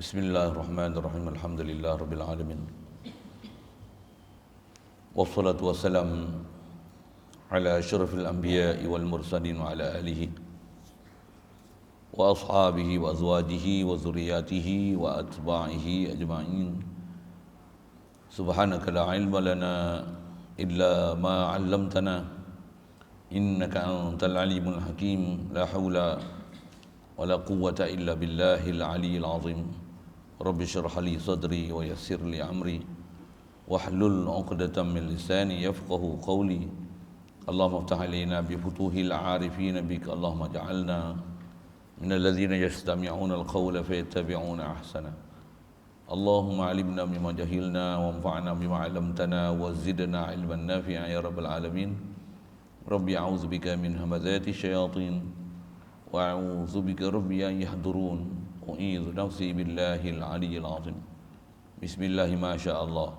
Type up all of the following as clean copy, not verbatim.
Bismillahirrahmanirrahim. Alhamdulillah rabbil alamin. Wassalatu wassalam ala asyrafil anbiya'i wal mursalin wa ala alihi wa ashabihi wa azwajihi wa zurriyatihi wa atba'ihi ajma'in. Subhanaka la ilma lana illa ma 'allamtana innaka antal alimul hakim. La haula wa la quwwata illa billahil aliyyil azim. Rabbi syrah li sadri wa yassir li amri wahlul 'uqdatam min lisani yafqahu qawli. Allahumma iftah alaina bi futuhil 'arifin bika. Allahumma ja'alna minal ladzina yastami'una al-qawla fayattabi'una ahsana. Allahumma 'allimna mimma jahilna wanfa'na bima 'allamtana wa zidna 'ilman nafi'a ya rabbal alamin. Rabbi a'udzubika min hamazati syayatin wa a'udzubika rabbi an yahdurun. U'idzu nafsi billahil aliyyil azim. Bismillahi ma sya'allah.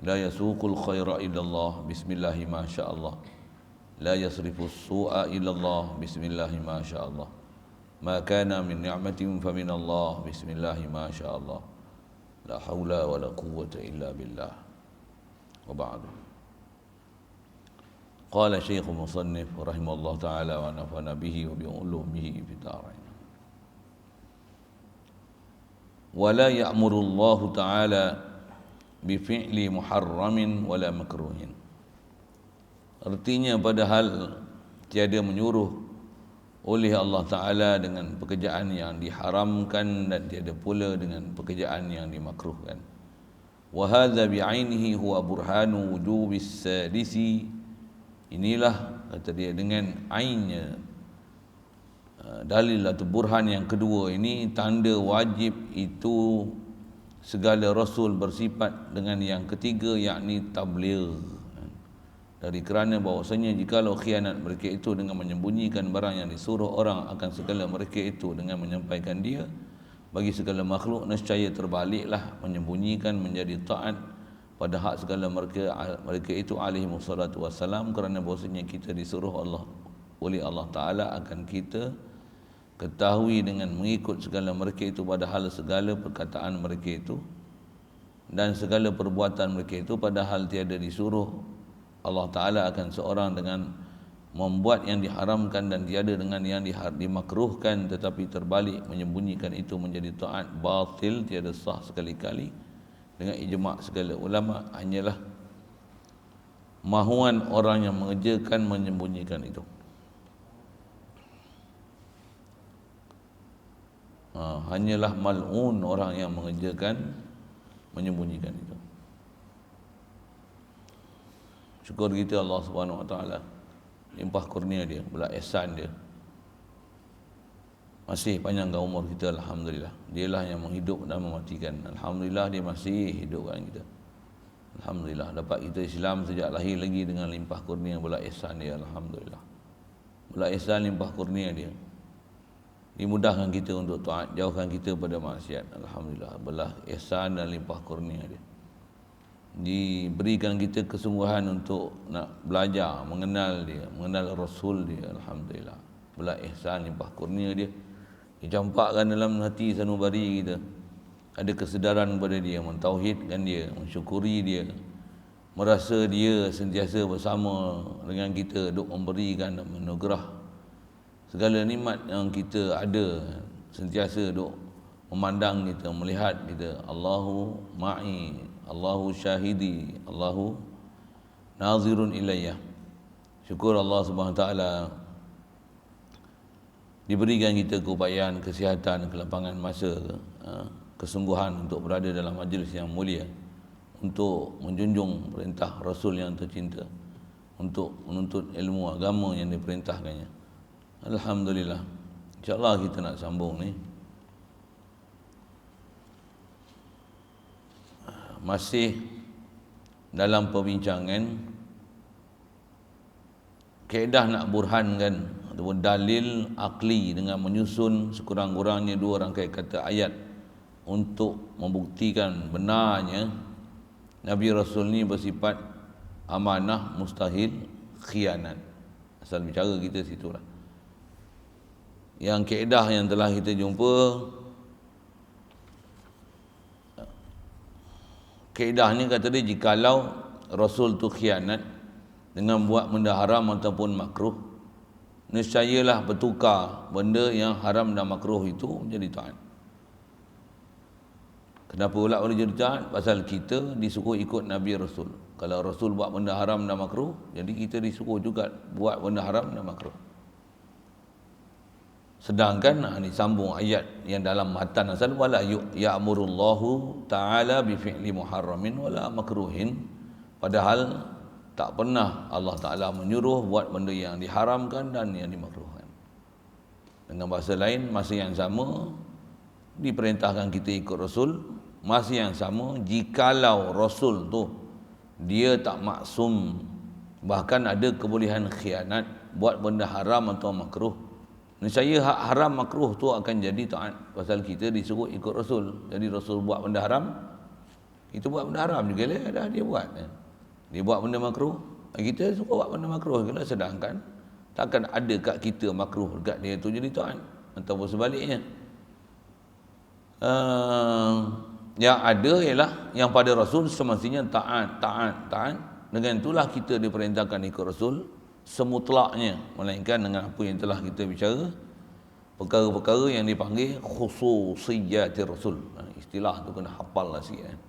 La yasuqul khaira illallah. Bismillahi ma sya'allah. La yasrifus su'a illallah. Bismillahi ma sya'allah. Ma kana min ni'matin fa min Allah. Bismillahi ma sya'allah. La haula wa la quwwata illa billah. Wa ba'du. Qala Syekh Musannif rahimahullah ta'ala wa nafa'ana bihi wa bi ulumihi fid dharain. Wala ya'murullahu ta'ala bifi'li muharramin wala makruhin. Artinya padahal tiada menyuruh oleh Allah Ta'ala dengan pekerjaan yang diharamkan dan tiada pula dengan pekerjaan yang dimakruhkan. Wa hadza bi'ainihi huwa burhanu wujubis sadisi. Inilah kata dia dengan ainnya, dalil atau burhan yang kedua ini, tanda wajib itu segala rasul bersifat dengan yang ketiga, yakni tabligh. Dari kerana bahawasanya jikalau khianat mereka itu dengan menyembunyikan barang yang disuruh orang akan segala mereka itu dengan menyampaikan dia bagi segala makhluk, nescaya terbaliklah menyembunyikan menjadi taat pada hak segala mereka itu alaihi wassalatu wassalam, kerana bahawasanya kita disuruh oleh Allah Ta'ala akan kita ketahui dengan mengikut segala mereka itu, padahal segala perkataan mereka itu dan segala perbuatan mereka itu padahal tiada disuruh Allah Ta'ala akan seorang dengan membuat yang diharamkan dan tiada dengan yang dimakruhkan, tetapi terbalik menyembunyikan itu menjadi taat, batil, tiada sah sekali-kali. Dengan ijma' segala ulama, hanyalah mahuan orang yang mengerjakan menyembunyikan itu. Hanyalah mal'un orang yang mengerjakan menyembunyikan itu. Syukur kita Allah Subhanahu Wa Taala, limpah kurnia dia, belas ihsan dia. Masih panjangkan umur kita, alhamdulillah. Dialah yang menghidup dan mematikan. Alhamdulillah dia masih hidupkan kita. Alhamdulillah dapat kita Islam sejak lahir lagi dengan limpah kurnia belas ihsan dia, alhamdulillah. Belas ihsan limpah kurnia dia. Dimudahkan kita untuk taat, jauhkan kita pada maksiat. Alhamdulillah, belah ihsan dan limpah kurnia dia. Diberikan kita kesungguhan untuk nak belajar, mengenal dia, mengenal Rasul dia. Alhamdulillah, belah ihsan limpah kurnia dia. Dicampakkan dalam hati sanubari kita, ada kesedaran kepada dia, mentauhidkan dia, mensyukuri dia, merasa dia sentiasa bersama dengan kita, duk memberikan dan menugerah segala nikmat yang kita ada, sentiasa duk memandang kita, melihat kita. Allahu ma'i, Allahu syahidi, Allahu nazirun ilayya. Syukur Allah Subhanahu Wa Taala diberikan kita keupayaan, kesihatan, kelapangan masa, kesungguhan untuk berada dalam majlis yang mulia, untuk menjunjung perintah Rasul yang tercinta, untuk menuntut ilmu agama yang diperintahkannya. Alhamdulillah. InsyaAllah kita nak sambung ni. Masih dalam perbincangan kaedah nak burhankan ataupun dalil akli dengan menyusun sekurang-kurangnya 2 rangkaian kata ayat untuk membuktikan benarnya Nabi Rasul ni bersifat amanah, mustahil khianat. Asal bicara kita situlah. Yang kaedah yang telah kita jumpa kaedahnya kata dia, jikalau Rasul tu khianat dengan buat benda haram ataupun makruh, nescayalah bertukar benda yang haram dan makruh itu menjadi taat. Kenapa pula boleh jadi taat? Pasal kita disuruh ikut Nabi Rasul. Kalau Rasul buat benda haram dan makruh, jadi kita disuruh juga buat benda haram dan makruh. Sedangkan disambung ayat yang dalam matan asal, wala ya'murullahu ta'ala bi fi'li muharramin wala makruhin. Padahal tak pernah Allah Ta'ala menyuruh buat benda yang diharamkan dan yang dimakruhkan. Dengan bahasa lain, masa yang sama diperintahkan kita ikut Rasul, masa yang sama jikalau Rasul tu dia tak maksum, bahkan ada kebolehan khianat, buat benda haram atau makruh, nescaya hak haram makruh tu akan jadi taat. Pasal kita disuruh ikut Rasul. Jadi Rasul buat benda haram, kita buat benda haram juga lah, dah dia buat. Dia buat benda makruh, kita suruh buat benda makruh juga. Sedangkan takkan ada kat kita makruh dekat dia tu jadi taat, ataupun sebaliknya. Yang ada ialah yang pada Rasul semestinya taat. Dengan itulah kita diperintahkan ikut Rasul semutlaknya, melainkan dengan apa yang telah kita bicara, perkara-perkara yang dipanggil khususiyatir Rasul. Istilah tu kena hafal lah sikit kan.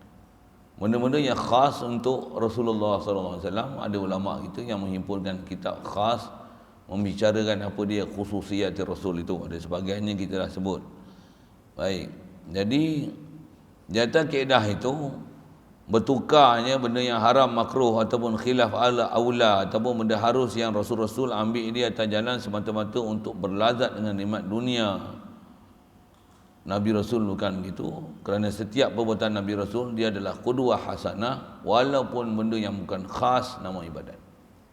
Benda-benda yang khas untuk Rasulullah SAW. Ada ulama kita yang menghimpunkan kitab khas membicarakan apa dia khususiyatir Rasul itu. Ada sebahagiannya kita dah sebut. Baik, jadi di atas kaedah itu, bertukarnya benda yang haram makruh ataupun khilaf aula ataupun benda harus yang Rasul-Rasul ambil dia atas jalan semata-mata untuk berlazat dengan nikmat dunia. Nabi Rasul bukan begitu, kerana setiap perbuatan Nabi Rasul dia adalah qudwah hasanah, walaupun benda yang bukan khas nama ibadat.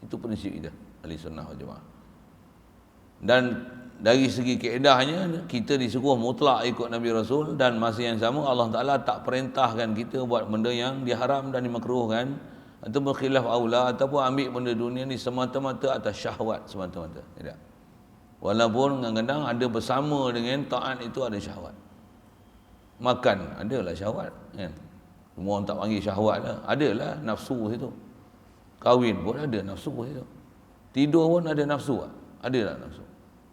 Itu prinsip kita ahli sunnah wal jamaah. Dan dari segi kaedahnya kita disuruh mutlak ikut Nabi Rasul, dan masa yang sama Allah Ta'ala tak perintahkan kita buat benda yang diharam dan dimakruhkan ataupun khilaf aula ataupun ambil benda dunia ni semata-mata atas syahwat semata-mata. Tidak. Walaupun kadang-kadang ada bersama dengan taat itu ada syahwat. Makan adalah syahwat kan? Semua orang tak panggil syahwat lah. Adalah nafsu situ. Kahwin pun ada nafsu situ. Tidur pun ada nafsu. Adalah nafsu.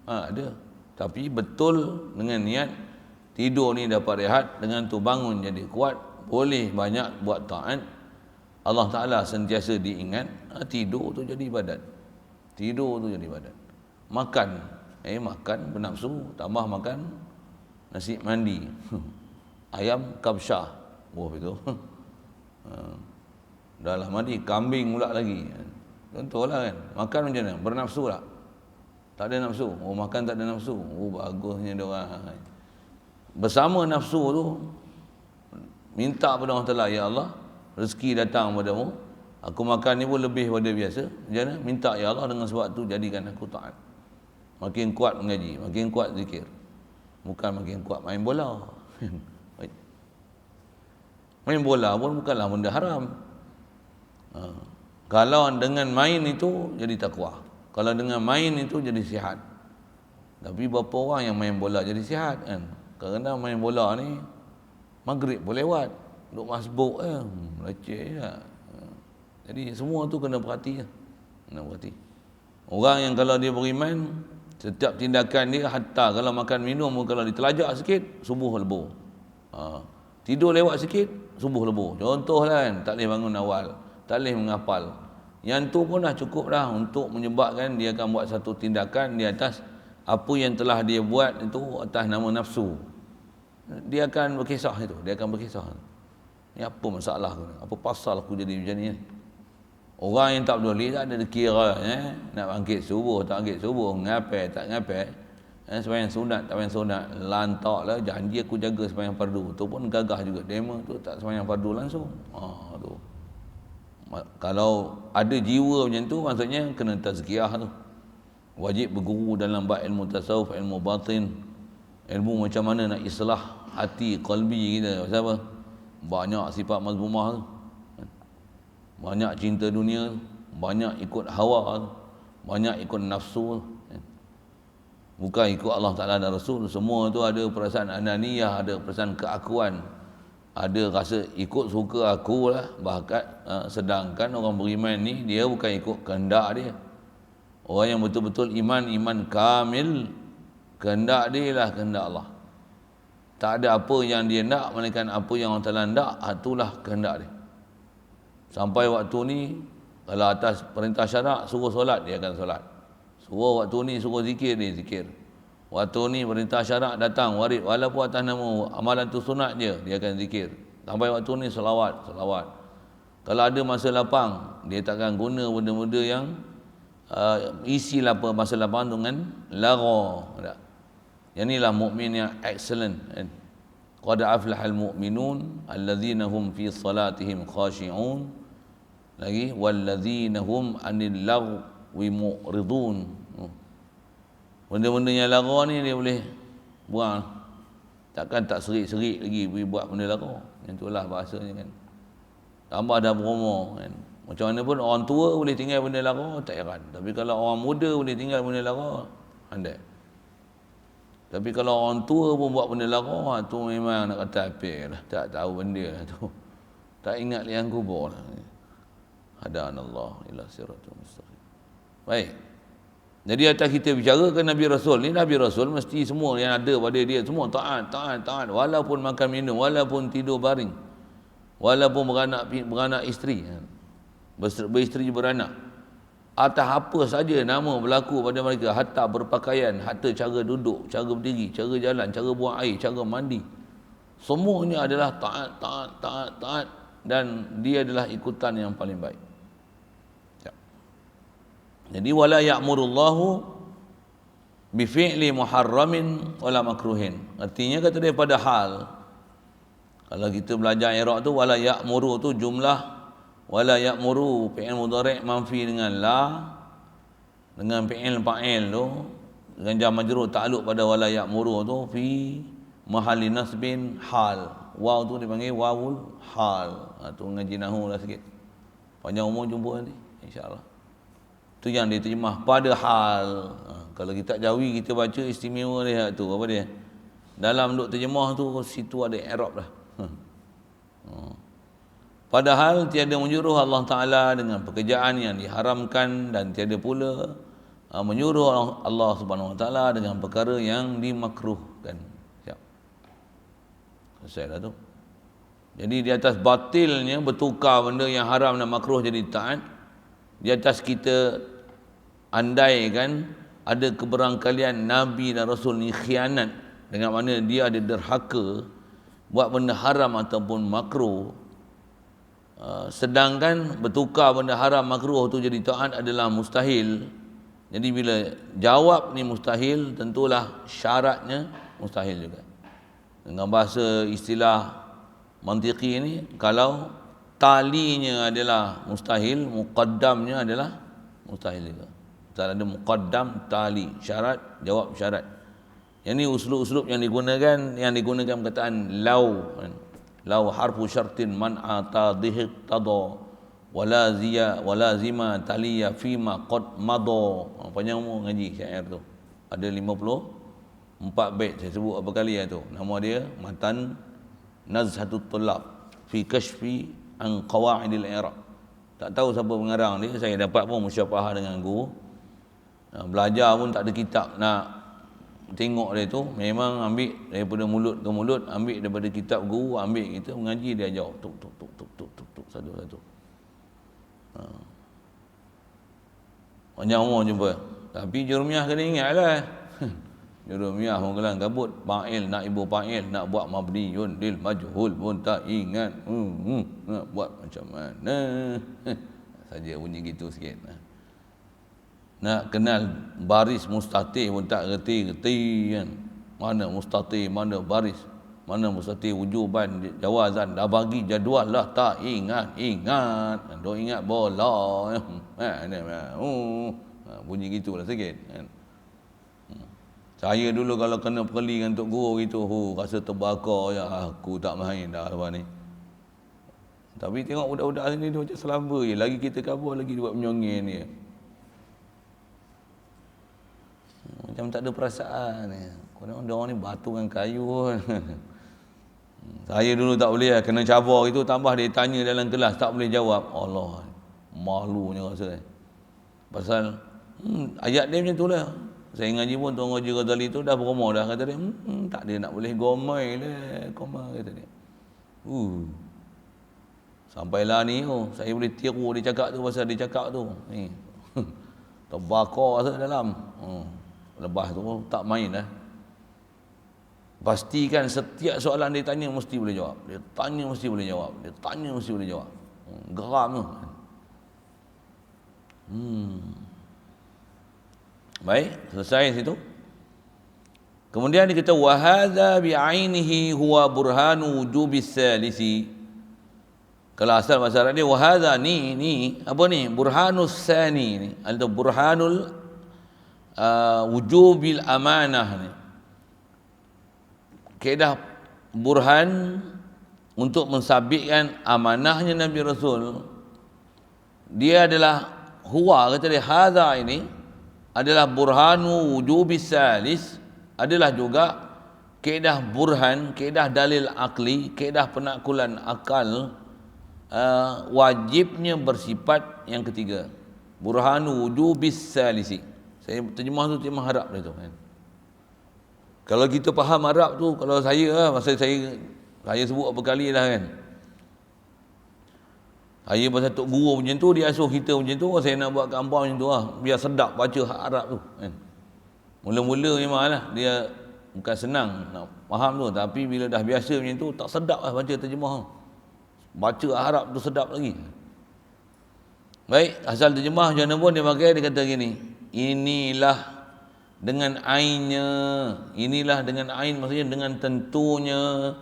Ada. Tapi betul dengan niat tidur ni dapat rehat, dengan tu bangun jadi kuat, boleh banyak buat taat. Allah Ta'ala sentiasa diingat. Tidur tu jadi ibadat. Tidur tu jadi ibadat. Makan makan bernafsu, tambah makan nasi mandi, ayam kabsyah, itu dah lah mandi, kambing pula lagi. Contohlah kan, makan macam mana? Bernafsu tak? Tak ada nafsu. Makan tak ada nafsu. Bagusnya dia orang. Bersama nafsu tu, minta pada Allah Ta'ala, ya Allah, rezeki datang padamu, aku makan ni pun lebih pada biasa. Macam mana? Minta ya Allah, dengan sebab tu jadikan aku taat. Makin kuat mengaji, makin kuat zikir. Bukan makin kuat main bola. Main bola pun bukanlah benda haram. Kalau dengan main itu jadi takwa. Kalau dengan main itu jadi sihat. Tapi berapa orang yang main bola jadi sihat kan? Kadang-kadang main bola ni maghrib pun lewat, duk masbuk leceh lah. Jadi semua tu kena perhati lah. Kena perhati. Orang yang kalau dia beriman, setiap tindakan dia, hatta kalau makan minum, kalau ditelajak sikit, subuh lebur. Tidur lewat sikit, subuh lebur. Contohlah kan, tak boleh bangun awal, tak boleh menghafal. Yang tu pun dah cukup dah untuk menyebabkan dia akan buat satu tindakan di atas apa yang telah dia buat itu atas nama nafsu. Dia akan berkisah itu, dia akan berkisah. Ni apa masalah aku? Apa pasal aku jadi macam ni? Orang yang tak peduli, tak ada kira nak bangkit subuh, tak bangkit subuh, ngapai, tak ngapai, sembahyang sunat, tak sembahyang sunat, lantak lah, janji aku jaga sembahyang fardu, tu pun gagah juga, demo tu tak sembahyang fardu langsung. Tu. Kalau ada jiwa macam tu, maksudnya kena tazkiyah tu. Wajib berguru dalam bab ilmu tasawuf, ilmu batin, ilmu macam mana nak islah hati, qalbi kita. Pasal apa? Banyak sifat mazmumah tu. Banyak cinta dunia, banyak ikut hawa, banyak ikut nafsu. Bukan ikut Allah Ta'ala dan Rasul. Semua tu ada perasaan ananiyah, ada perasaan keakuan. ada rasa ikut suka aku lah, sedangkan orang beriman ni dia bukan ikut kehendak dia. Orang yang betul-betul iman kamil, kehendak dia lah kehendak Allah. Tak ada apa yang dia nak melainkan apa yang Allah Ta'ala nak, itulah kehendak dia. Sampai waktu ni, kalau atas perintah syarak suruh solat, dia akan solat. Suruh waktu ni suruh zikir, dia zikir. Waktu ni perintah syarak datang warid, walaupun atas nama amalan tu sunat je, dia akan zikir. Sampai waktu ni selawat. Kalau ada masa lapang, dia takkan guna benda-benda yang isi masa lapang dengan lara. Yang inilah mukmin yang excellent. Qad aflahal mu'minun alladzina hum fi salatihim khashi'un. Lagi walladzina hum 'anil lagwi mu'ridun. Benda-benda yang lara ni dia boleh buang. Takkan tak serik-serik lagi pergi buat benda lara. Yang itulah bahasanya kan. Tambah dah promo kan. Macam mana pun orang tua boleh tinggal benda lara, tak heran. Tapi kalau orang muda boleh tinggal benda lara, andai. Tapi kalau orang tua pun buat benda lara, tu memang nak kata apa lah. Tak tahu benda lah tu. Tak ingat liang kubur lah. Hadanallah ila siratul mustaqim. Baik. Jadi atas kita bicara ke Nabi Rasul ni, Nabi Rasul mesti semua yang ada pada dia semua taat. Walaupun makan minum, walaupun tidur baring, walaupun beranak isteri, beristeri beranak, atas apa saja nama berlaku pada mereka, hatta berpakaian, hatta cara duduk, cara berdiri, cara jalan, cara buang air, cara mandi, semuanya adalah taat, dan dia adalah ikutan yang paling baik. Jadi wala ya'murullahu bi fi'li muharramin wala makruhin. Artinya kata dia pada hal, kalau kita belajar i'rab tu, wala ya'muru tu jumlah wala ya'muru fi'il mudhari' manfi dengan la, dengan fi'il fa'il tu dengan jar majrur ta'alluq pada wala ya'muru tu fi mahalli nasbin hal. Waw tu dipanggil wawul hal. Tu ngaji nahwu lah sikit. Panjang umur jumpa nanti insya-Allah. Tu yang diterjemah pada hal. Kalau kita Jawi kita baca istimewa dia tu apa dia? Dalam duk terjemah tu situ ada i'rab dah. Padahal tiada menyuruh Allah Taala dengan pekerjaan yang diharamkan, dan tiada pula menyuruh Allah Subhanahu Wa Taala dengan perkara yang dimakruhkan. Siap. Selesai dah tu. Jadi di atas batilnya bertukar benda yang haram dan makruh jadi taat, di atas kita andaikan ada keberangkalian Nabi dan Rasul ni khianat, dengan mana dia ada derhaka buat benda haram ataupun makruh, sedangkan bertukar benda haram makruh tu jadi taat adalah mustahil. Jadi bila jawab ni mustahil, tentulah syaratnya mustahil juga. Dengan bahasa istilah mantiqi ni, kalau talinya adalah mustahil, muqaddamnya adalah mustahil juga. Tak ada muqaddam, tali, syarat, jawab syarat. Yang ni uslub-uslub yang digunakan perkataan law. Law harfu syartin man'a tadhiq tada wala zima taliya fima qad mada. Panjang umur ngaji syair tu. Ada 54 bait, saya sebut apa kali tu. Nama dia Matan Nazhatut Tullab fi kashfi an qawaidil i'rab. Tak tahu siapa pengarang dia, saya dapat pun musyafahah dengan guru. Belajar pun tak ada kitab nak tengok dia tu, memang ambil daripada mulut ke mulut, ambil daripada kitab guru, ambil kita mengaji, dia jawab tuk satu-satu. Panjang umur jumpa. Tapi jurumiyah kena ingatlah. Jurumiyah pun kelang kabut, fa'il nak ibu fa'il nak buat mabniun lil majhul pun tak ingat. Nak buat macam mana? Saja bunyi gitu sikit. Nak kenal baris mustatih pun tak reti kan. Mana mustatih, mana baris, mana mustatih wujuban, jawazan, dah bagi jadual lah tak ingat. Dok ingat bola. Bunyi gitulah sikit kan. Saya dulu kalau kena perli dengan tok guru gitu, rasa terbakar ya, aku tak main dah lepas ni. Tapi tengok budak-budak sini dia macam selamba je, lagi kita kabur lagi dia buat menyongeng ni. Macam tak ada perasaan ni. Orang ni batu dengan kayu. Saya dulu tak boleh lah, kena cabar itu, tambah dia tanya dalam kelas tak boleh jawab. Allah, malunya rasa. Pasal ayat dia macam tu lah. Saya ngaji pun Tuan Haji Ghazali tu dah berumur dah, kata dia tak dia nak boleh gomai lah, gomai kata dia. Sampailah ni saya boleh tiru dia cakap tu, pasal dia cakap tu ni terbakar rasa dalam. Lepas tu tak main lah. Pastikan setiap soalan dia tanya mesti boleh jawab. Dia tanya mesti boleh jawab. Dia tanya mesti boleh jawab. Geram tu. Baik, selesai situ. Kemudian dia kata wa hadza bi ainihi huwa burhanu wujubis salisi. Kalau asal bahasa Arab dia wa hadza ni apa ni? Burhanus sani ni atau burhanul wujubil amanah ni. Kaedah burhan untuk mensabitkan amanahnya Nabi Rasul. Dia adalah huwa, kata dia hadza ini adalah burhanu wujubis salis, adalah juga kaedah burhan, kaedah dalil akli, kaedah penakkulan akal, wajibnya bersifat yang ketiga. Burhanu wujubis salisi. Saya terjemah tu terjemah Arab dia tu kan. Kalau kita faham Arab tu, kalau saya masa saya sebut apa kali dah kan. Saya pasal tok guru macam tu, dia asuh kita macam tu, saya nak buat gambar macam tu lah, biar sedap baca Arab tu kan. Mula-mula memanglah dia bukan senang nak faham tu, tapi bila dah biasa macam tu tak sedap lah baca terjemah. Baca Arab tu sedap lagi. Baik, asal terjemah macam mana pun dia pakai, dia kata gini, inilah dengan ainnya, inilah dengan ain maksudnya dengan tentunya,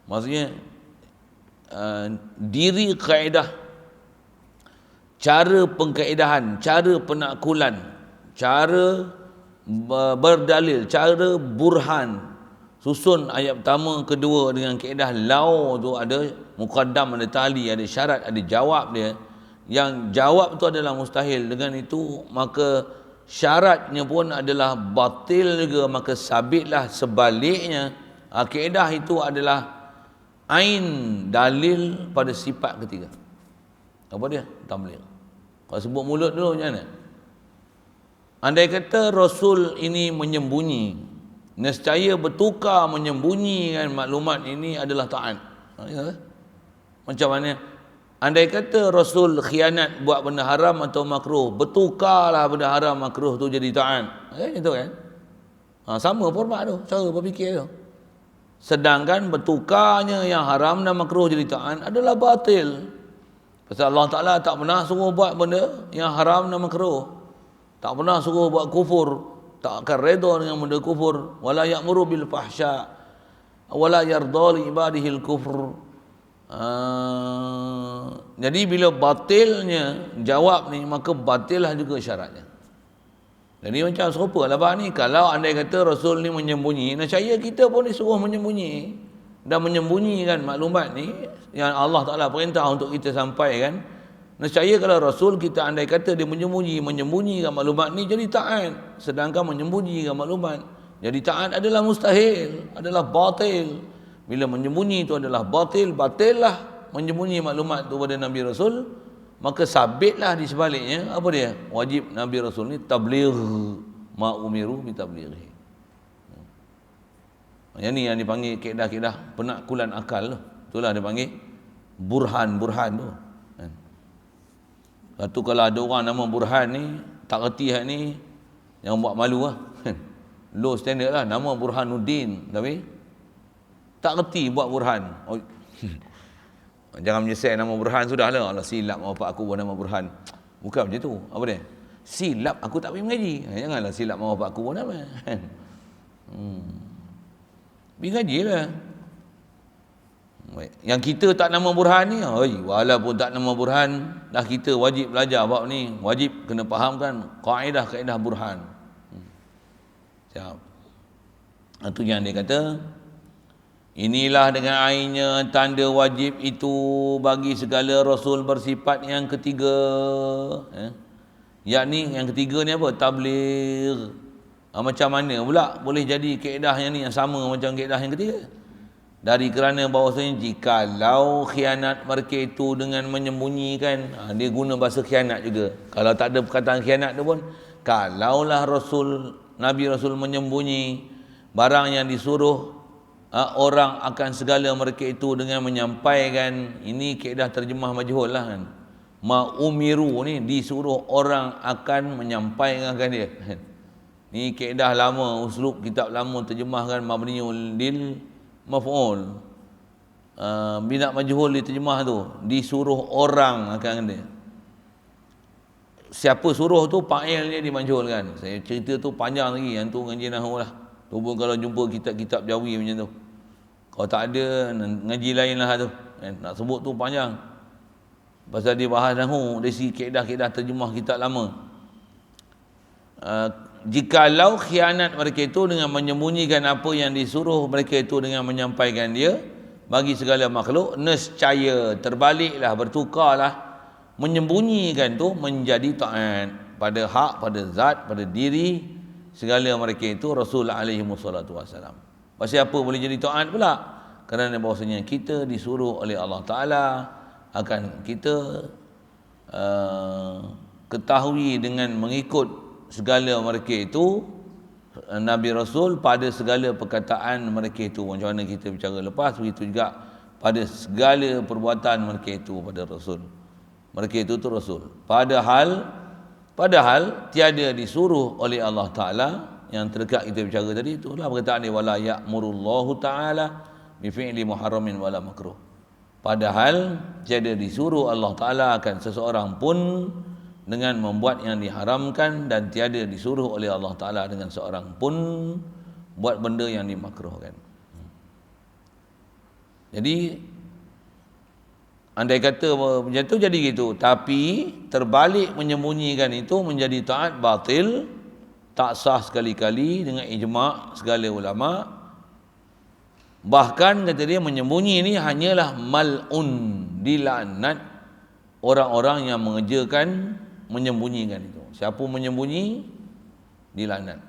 maksudnya diri kaedah, cara pengkaedahan, cara penakkulan, cara berdalil, cara burhan. Susun ayat pertama, kedua dengan kaedah lau tu ada muqaddam, ada tali, ada syarat, ada jawab dia. Yang jawab tu adalah mustahil, dengan itu maka syaratnya pun adalah batil juga, maka sabitlah sebaliknya. Kaedah itu adalah ain, dalil pada sifat ketiga. Apa dia? Tabligh. Kalau sebut mulut dulu macam mana? Andai kata Rasul ini menyembunyi, nescaya bertukar menyembunyikan maklumat ini adalah taat. Macam mana? Andai kata Rasul khianat buat benda haram atau makruh, bertukarlah benda haram makruh tu jadi taat. Macam tu kan? Sama format tu, cara berfikir tu. Sedangkan bertukarnya yang haram dan makruh jadi taat adalah batil. Pasal Allah Ta'ala tak pernah suruh buat benda yang haram dan makruh. Tak pernah suruh buat kufur. Tak akan redha dengan benda kufur. Wala ya'muru bil fahsya. Wala yarda li ibadihil kufur. Jadi bila batilnya jawab ni, maka batillah juga syaratnya. Jadi macam serupa lah ni. Kalau andai kata Rasul ni menyembunyi, nescaya kita pun disuruh menyembunyi dan menyembunyikan maklumat ni yang Allah Ta'ala perintah untuk kita sampaikan. Nescaya kalau Rasul kita andai kata dia menyembunyikan maklumat ni, jadi taat. Sedangkan menyembunyikan maklumat jadi taat adalah mustahil, adalah batil. Bila menyembunyi itu adalah batil, batillah menyembunyi maklumat itu pada Nabi Rasul, maka sabitlah di sebaliknya apa dia? Wajib Nabi Rasul ni tabligh, ma umiru bi tablighi. Yang ni yang dipanggil kaedah-kaedah penakkulan akal tu. Itulah dia panggil burhan-burhan tu. Satu kalau ada orang nama Burhan ni tak reti hak ni, jangan buat malu lah. Low standard lah, nama Burhanuddin tapi tak reti buat Burhan. Jangan menyesal nama Burhan, sudahlah. Allah silap bapak aku buat nama Burhan. Bukan macam tu. Apa dia? Silap aku tak pergi mengaji. Janganlah silap bapak aku buat nama. Pergi ngaji lah. Yang kita tak nama Burhan ni, walaupun tak nama Burhan, dah kita wajib belajar bab ni. Wajib kena fahamkan kaedah-kaedah Burhan. Siap. Itu yang dia kata, inilah dengan ainnya tanda wajib itu bagi segala Rasul bersifat yang ketiga. Yakni yang ketiga ni apa? Tabligh. Macam mana pula boleh jadi kaedah yang ni yang sama macam kaedah yang ketiga? Dari kerana bahawasanya jikalau khianat mereka itu dengan menyembunyikan, dia guna bahasa khianat juga. Kalau tak ada perkataan khianat tu pun, kalaulah Nabi Rasul menyembunyi barang yang disuruh orang akan segala mereka itu dengan menyampaikan, ini kaedah terjemah majhul lah kan. Ma'umiru ni disuruh orang akan menyampaikan dia. Ni kaedah lama, uslub kitab lama terjemahkan mabniul lil maf'ul. Bina majhul diterjemah tu, disuruh orang akan dia. Siapa suruh tu fa'il dia dimajhulkan. Saya cerita tu panjang lagi, yang tu ngaji nahwu lah. Tu pun kalau jumpa kitab-kitab Jawi macam tu. Kalau tak ada ngaji lain lah tu. Nak sebut tu panjang. Pasal dia bahas nahwu dari segi kaedah-kaedah terjemah kitab lama. Jikalau khianat mereka itu dengan menyembunyikan apa yang disuruh mereka itu dengan menyampaikan dia bagi segala makhluk, nescaya terbaliklah, bertukarlah menyembunyikan tu menjadi taat pada hak, pada zat, pada diri segala mereka itu Rasul alaihi wassalatu wassalam. Pasal apa boleh jadi taat pula? Kerana bahawasanya kita disuruh oleh Allah Ta'ala akan kita ketahui dengan mengikut segala mereka itu Nabi Rasul pada segala perkataan mereka itu. Macam mana kita bicara lepas, begitu juga pada segala perbuatan mereka itu pada Rasul. Mereka itu tu Rasul. Padahal tiada disuruh oleh Allah Ta'ala. Yang terdekat kita bicara tadi, itulah perkataan dia, wala ya'murullahu ta'ala bifi'li muharramin wala makruh. Padahal tiada disuruh Allah Ta'ala akan seseorang pun dengan membuat yang diharamkan, dan tiada disuruh oleh Allah Ta'ala dengan seorang pun buat benda yang dimakruhkan. Jadi andai kata macam tu jadi gitu, tapi terbalik menyembunyikan itu menjadi taat batil, tak sah sekali-kali dengan ijma' segala ulama'. Bahkan kata dia menyembunyi ini hanyalah mal'un, dilaknat orang-orang yang mengerjakan menyembunyikan itu. Siapa menyembunyi dilaknat.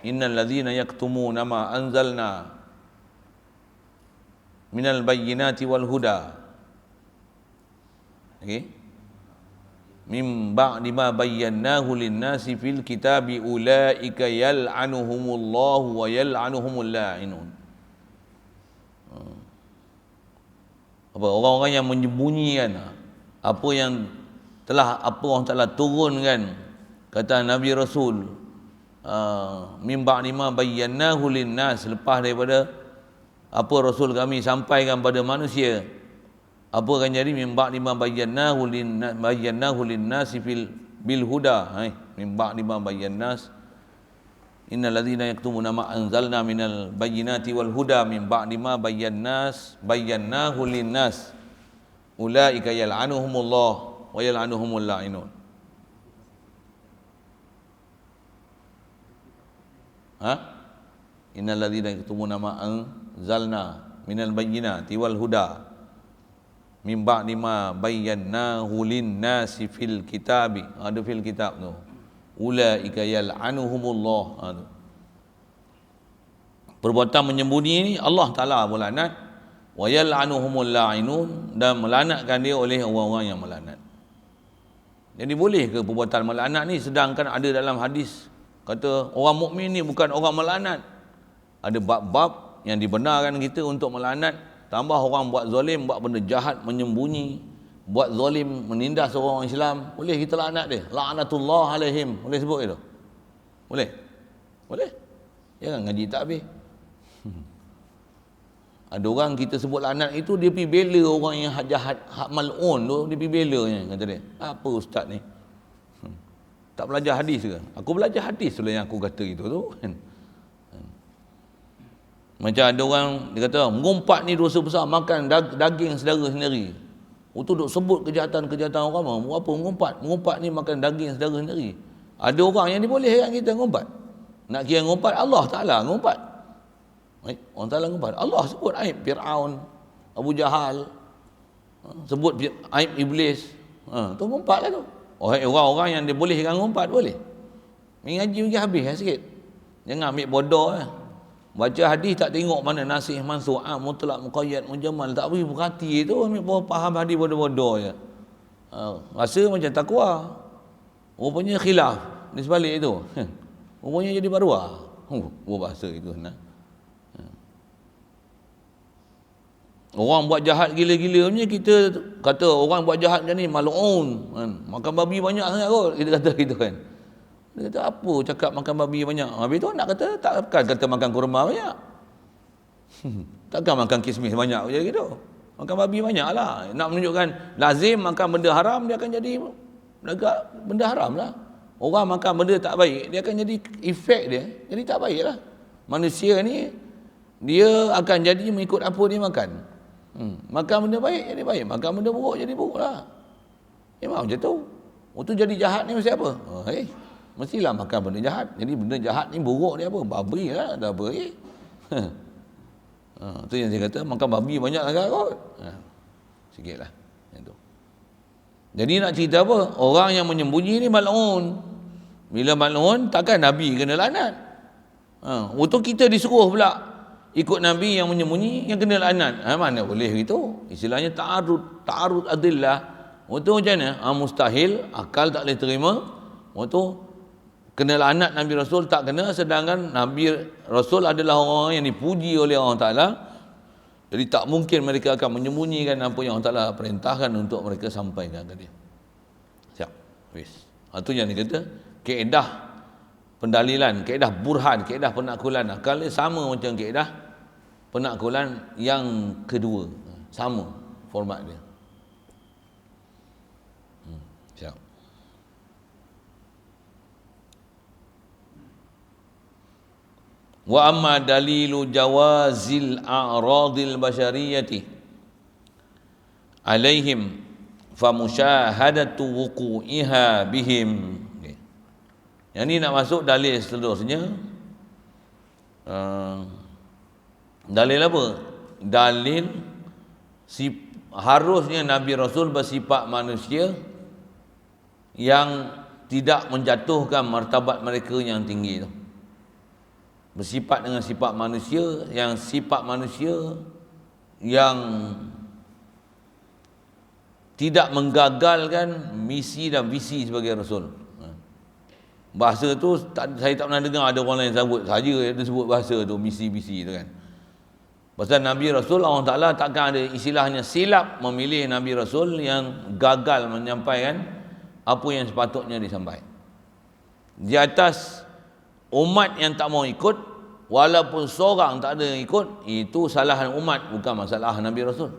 Innal ladzina yaktumuna ma anzalna minal bayyinati wal huda. Okey. Mim ba'di ma bayyanahu lin-nasi fil kitabi ulaika yal'anuhumullahu wa yal'anuhumul la'inun. Apa orang-orang yang menyembunyikan apa yang telah Allah Ta'ala turunkan, kata Nabi Rasul, min ba'di ma bayyanahu lin-nas, lepas daripada apa Rasul kami sampaikan pada manusia, apa akan jadi? Min ba'di ma bayyanahu lin-nas bil huda, min ba'di ma bayyanas innal ladzina yaktumuna ma anzalna minal bayyinati wal huda min ba'di ma bayyanahu lin-nas ulaika yal'anuhumullah wa yal'anuhumul la'inun. Innal ladzina yaktumuna ma anzalna minal bayyinati wal huda min ba'di ma bayyanahu lin-nasi fil kitabi, ada fil kitab tu, ulaika yal'anuhumullah. Perbuatan menyembunyi ni Allah Ta'ala melaknat, wa yal'anuhumul la'inun, dan melaknatkan dia oleh orang-orang yang melaknat. Jadi boleh ke perbuatan melaknat ni, sedangkan ada dalam hadis kata orang mukmin ni bukan orang melaknat. Ada bab-bab yang dibenarkan kita untuk melaknat. Tambah orang buat zalim, buat benda jahat, menyembunyi, buat zalim, menindas orang Islam, boleh kita laknat dia. La'natullah alaihim, boleh sebut itu? Boleh? Boleh? Jangan ngaji tak habis. Ada orang kita sebut laknat itu, dia pergi bela orang yang jahat, hak mal'un tu, dia pergi belanya, kata dia. Apa ustaz ni? Tak belajar hadis ke? Aku belajar hadis tu lah yang aku kata itu tu. Macam ada orang, dia kata, mengumpat ni dosa besar, makan daging saudara sendiri. Itu duk sebut kejahatan-kejahatan orang. Apa mengumpat? Mengumpat ni makan daging saudara sendiri. Ada orang yang dibolehkan kita ngumpat. Nak kira ngumpat, Allah Ta'ala ngumpat. Orang Ta'ala ngumpat. Allah sebut aib Fir'aun, Abu Jahal, sebut aib Iblis. Tu ngumpat lah tu. Orang-orang yang dibolehkan ngumpat boleh. Mengaji pergi habis sikit. Jangan ambil bodoh lah. Baca hadis tak tengok mana nasih mansukh, mutlak, muqayyad, mujammal, tak pergi berhati itu, ambil bawa faham hadis bodoh-bodoh je. Rasa macam takwa. Rupanya khilaf di sebalik itu. Rupanya jadi baruah. Bahasa itu nah. Orang buat jahat gila-gila punya, kita kata orang buat jahat macam ni mal'un kan. Makan babi banyak sangat kot, kita kata gitu kan. Dia kata apa cakap makan babi banyak. Habis tu nak kata takkan kata makan kurma banyak. Takkan makan kismis banyak je gitu. Makan babi banyak lah. Nak menunjukkan lazim makan benda haram, dia akan jadi benda haram lah. Orang makan benda tak baik, dia akan jadi efek dia, jadi tak baik lah. Manusia ni dia akan jadi mengikut apa dia makan. Makan benda baik jadi baik, makan benda buruk jadi buruk lah. Memang macam tu. Itu jadi jahat ni mesti apa? Mestilah makan benda jahat. Jadi benda jahat ni buruk dia apa? Babi lah, dah apa tu yang saya kata, makan babi banyak agak kot. Sikit lah. Jadi nak cerita apa? Orang yang menyembunyi ni mal'un. Bila mal'un, takkan Nabi kena laknat. Untuk kita disuruh pula ikut Nabi yang menyembunyi, yang kena laknat. Mana boleh gitu? Istilahnya ta'arud adillah. Itu macam mana? Mustahil, akal tak boleh terima. Itu kena laknat Nabi Rasul tak kena, sedangkan Nabi Rasul adalah orang yang dipuji oleh Allah Ta'ala. Jadi tak mungkin mereka akan menyembunyikan apa yang Allah Ta'ala perintahkan untuk mereka sampaikan ke dia. Siap. Wis. Itu yang dikata kaedah pendalilan, kaedah burhan, kaedah penakkulan akal ni sama macam kaedah penakkulan yang kedua. Sama format dia. Siap. Wa amma dalilu jawazil a'radil basyariyati alaihim fa musyahadatu wuqu'iha bihim. Yang ni nak masuk dalil seterusnya. Dalil apa? Dalil harusnya Nabi Rasul bersifat manusia yang tidak menjatuhkan martabat mereka yang tinggi tu. Bersifat dengan sifat manusia yang tidak menggagalkan misi dan visi sebagai Rasul. Bahasa tu saya tak pernah dengar ada orang lain sebut, saja dia sebut bahasa tu, misi-visi tu kan. Pasal Nabi Rasul, Allah Ta'ala takkan ada istilahnya silap memilih Nabi Rasul yang gagal menyampaikan apa yang sepatutnya disampaikan. Di atas umat yang tak mau ikut, walaupun seorang tak ada yang ikut, itu salahan umat, bukan masalah Nabi Rasul.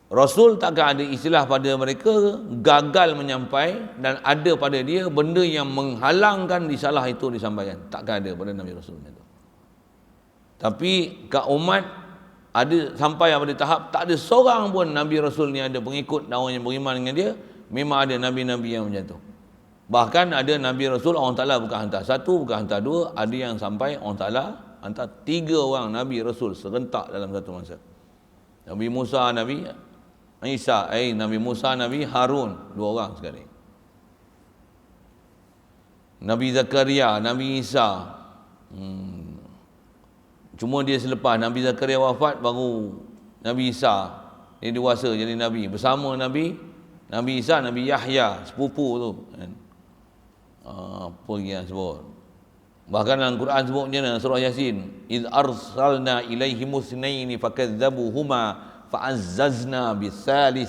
Rasul takkan ada istilah pada mereka gagal menyampaikan dan ada pada dia benda yang menghalangkan disalah itu disampaikan. Takkan ada pada Nabi Rasul itu. Tapi kat umat ada sampai pada tahap tak ada seorang pun Nabi Rasul ni ada pengikut dan orang yang beriman dengan dia. Memang ada Nabi-Nabi yang macam tu. Bahkan ada Nabi Rasul Allah Ta'ala bukan hantar satu, bukan hantar dua, ada yang sampai Allah Ta'ala hantar 3 orang Nabi Rasul serentak dalam satu masa. Nabi Musa, Nabi Isa, Nabi Musa, Nabi Harun, 2 orang sekali. Nabi Zakaria, Nabi Isa. Cuma dia selepas Nabi Zakaria wafat, baru Nabi Isa dia dewasa jadi Nabi. Bersama Nabi Isa, Nabi Yahya, sepupu tu kan. Apa lagi yang sebut? Bahkan dalam Quran sebut macam mana? Surah Yasin, iz arsalna ilaihim itsnaini fakadzabuhuma fa'azzazna bisalis.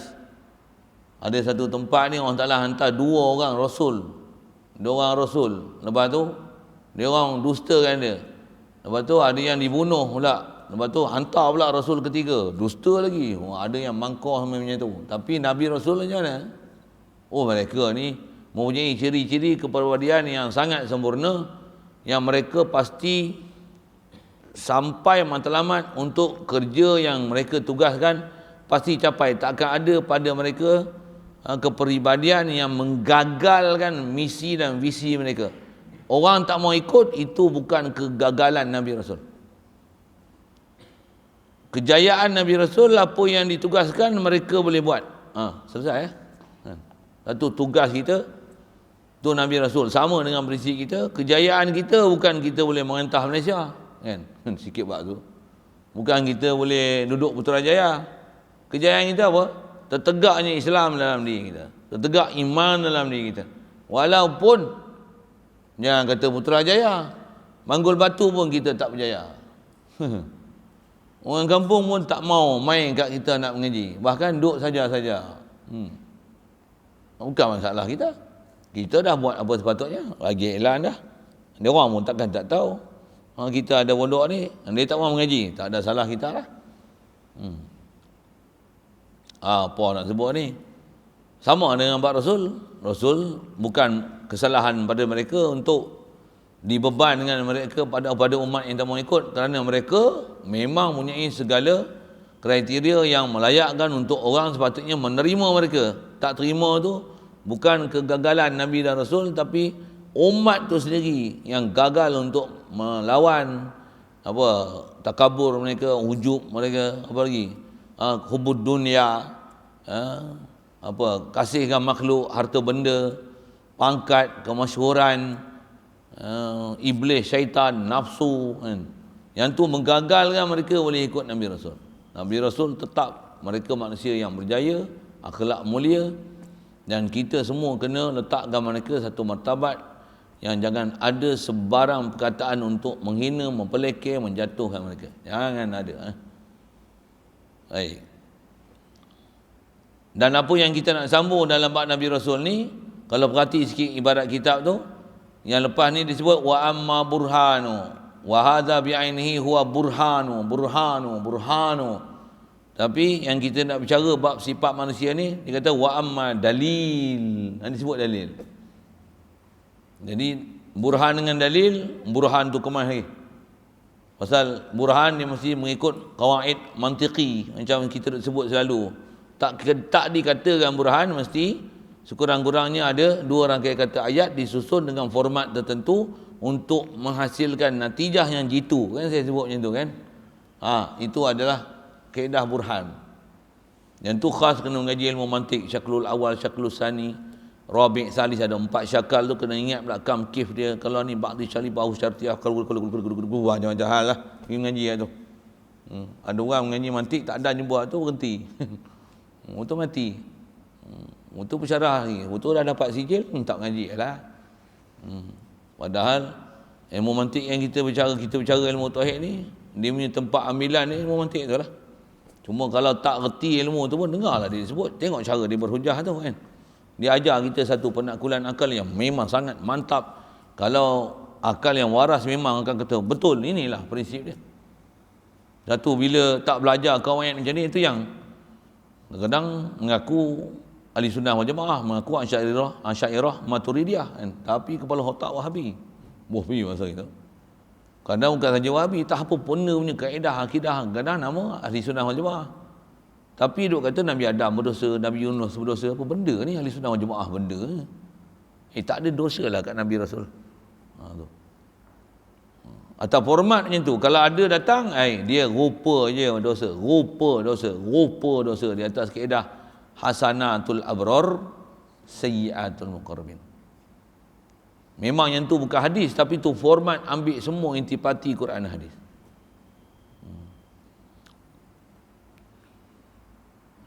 Ada satu tempat ni Allah Ta'ala hantar 2 orang Rasul. 2 orang Rasul. Lepas tu dia orang dustakan dia. Lepas tu ada yang dibunuh pula. Lepas tu hantar pula Rasul ketiga, dusta lagi. Ada yang mangkah macam tu. Tapi Nabi Rasul macam mana? Mereka ni mempunyai ciri-ciri kepribadian yang sangat sempurna, yang mereka pasti sampai matlamat untuk kerja yang mereka tugaskan, pasti capai. Takkan ada pada mereka kepribadian yang menggagalkan misi dan visi mereka. Orang tak mau ikut, itu bukan kegagalan Nabi Rasul. Kejayaan Nabi Rasul, apa yang ditugaskan mereka boleh buat. Selesai ya. Satu tugas kita tu Nabi Rasul, sama dengan prinsip kita. Kejayaan kita bukan kita boleh merentah Malaysia. kan. Sikit bab tu. Bukan kita boleh duduk Putrajaya. Kejayaan kita apa? Tertegaknya Islam dalam diri kita. Tertegak iman dalam diri kita. Walaupun jangan kata Putrajaya, Manggul Batu pun kita tak berjaya. Orang kampung pun tak mau main kat kita nak mengaji. Bahkan duduk saja-saja. Bukan masalah kita. Kita dah buat apa sepatutnya. Bagi iklan dah. Dia orang pun takkan tak tahu. Kita ada pondok ni, dia tak mau mengaji. Tak ada salah kita lah. Apa nak sebut ni? Sama dengan Pak Rasul. Rasul bukan kesalahan pada mereka untuk dibeban dengan mereka pada umat yang tak mau ikut, kerana mereka memang mempunyai segala kriteria yang melayakkan untuk orang sepatutnya menerima mereka. Tak terima tu bukan kegagalan Nabi dan Rasul, tapi umat tu sendiri yang gagal untuk melawan takabur mereka, ujub mereka, apa lagi, hubud dunia, kasihkan makhluk, harta benda, pangkat, kemasyhuran, iblis, syaitan, nafsu kan. Yang tu menggagalkan mereka boleh ikut Nabi Rasul. Nabi Rasul tetap mereka manusia yang berjaya, akhlak mulia, dan kita semua kena letakkan mereka satu martabat yang jangan ada sebarang perkataan untuk menghina, mempelekeh, menjatuhkan mereka. Jangan ada. Baik. Dan apa yang kita nak sambung dalam bab Nabi Rasul ni, kalau perhati sikit ibarat kitab tu, yang lepas ni disebut wa amma burhanu wa hadza bi'ainihi huwa burhanu. Tapi yang kita nak bicara bab sifat manusia ni, dia kata wa amma dalil. Nanti disebut dalil. Jadi burhan dengan dalil, burhan tu kemas lagi. Pasal burhan dia mesti mengikut kawaid mantiqi, macam kita sebut selalu. Tak dikatakan burhan, mesti sekurang-kurangnya ada dua rangkaian kata ayat disusun dengan format tertentu untuk menghasilkan natijah yang jitu, kan saya sebut macam tu kan. Itu adalah kaedah burhan. Yang tu khas kena mengaji ilmu mantik, syaklul awal, syaklul sani, rabi', salis, ada 4 syakal tu kena ingat belakang kif dia. Kalau ni ba'di syali bahu syartiyah kalau macam-macam hal lah pergi mengaji tu. Ada orang mengaji mantik tak ada jumpa tu berhenti. Itu mati. Itu pensyarah lagi. Itu dah dapat sijil, tak mengaji lah. Padahal ilmu mantik yang kita bicara ilmu tauhid ni, dia punya tempat ambilan ni ilmu mantik tu lah. Cuma kalau tak reti ilmu tu pun dengarlah dia sebut, tengok cara dia berhujah tu kan. Dia ajar kita satu penakulan akal yang memang sangat mantap. Kalau akal yang waras memang akan kata betul, inilah prinsip dia. Satu bila tak belajar kawan macam ni, itu yang kadang mengaku ahli sunnah wal jamaah, mengaku Asy'ariyah, Maturidiyah kan? Tapi kepala otak Wahabi. Wahabi masa itu. Kadang bukan saja Wahabi, tak apa pun punya kaedah akidah, kadang nama ahli sunnah wal jamaah. Tapi duk kata Nabi Adam berdosa, Nabi Yunus berdosa, apa benda ni ahli sunnah wal jamaah benda. Tak ada dosa lah kat Nabi Rasul. Tu. Atau format macam tu, kalau ada datang, dia rupa je dosa, rupa dosa di atas kaedah hasanatul abrar, sayyiatul muqarrabin. Memang yang tu bukan hadis, tapi tu format ambil semua intipati Quran dan hadis.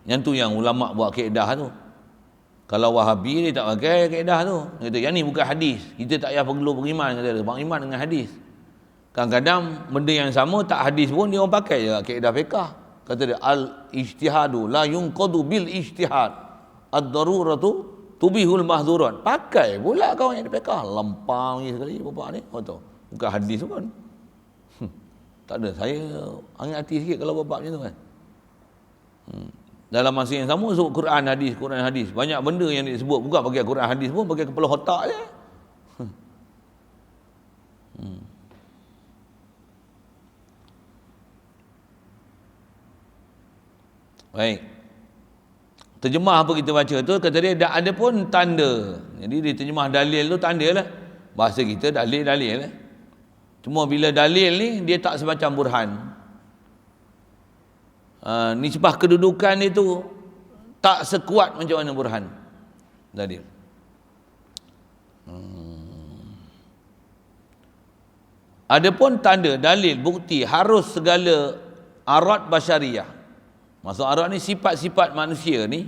Yang tu yang ulama buat kaedah tu. Kalau Wahabi dia tak pakai kaedah tu. Dia kata yang ni bukan hadis, kita tak payah perlu beriman, kata dia. Beriman dengan hadis. Kadang-kadang benda yang sama tak hadis pun dia orang pakai je kaedah fiqh. Kata dia al-ijtihadu la yunqadu bil ijtihad. Ad-daruratu tubihul mahzurat. Pakai pula kawan yang fiqh. Lempang je sekali bapak ni. Tahu. Bukan hadis pun. Tak ada. Saya angin hati sikit kalau bapak macam tu kan. Dalam masa yang sama sebut Quran hadis. Banyak benda yang disebut bukan pakai Quran hadis pun, pakai kepala otak je. Baik. Terjemah apa kita baca tu, kata dia tak ada pun tanda. Jadi dia terjemah dalil tu tanda lah. Bahasa kita dalil lah. Cuma bila dalil ni dia tak semacam burhan. Nisbah kedudukan dia tu tak sekuat macam mana burhan. Dalil. Adapun tanda, dalil, bukti harus segala arat basyariah. Maksud arat ni sifat-sifat manusia ni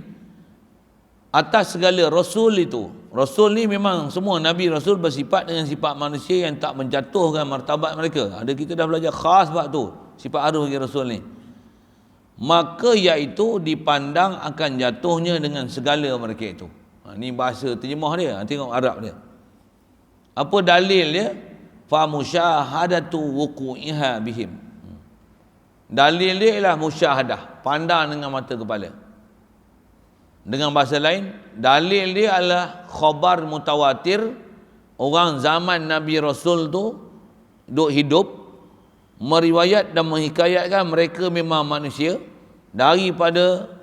atas segala rasul itu. Rasul ni memang semua nabi rasul bersifat dengan sifat manusia yang tak menjatuhkan martabat mereka. Ada kita dah belajar khas bab tu, sifat harus bagi rasul ni. Maka iaitu dipandang akan jatuhnya dengan segala mereka itu. Ni bahasa terjemah dia, tengok Arab dia. Apa dalil dia? Fa musyahadatu wuqu'iha bihim. Dalil dia ialah musyahadah, pandang dengan mata kepala. Dengan bahasa lain, dalil dia adalah khabar mutawatir. Orang zaman Nabi Rasul tu duk hidup, meriwayat dan menghikayatkan mereka memang manusia. Daripada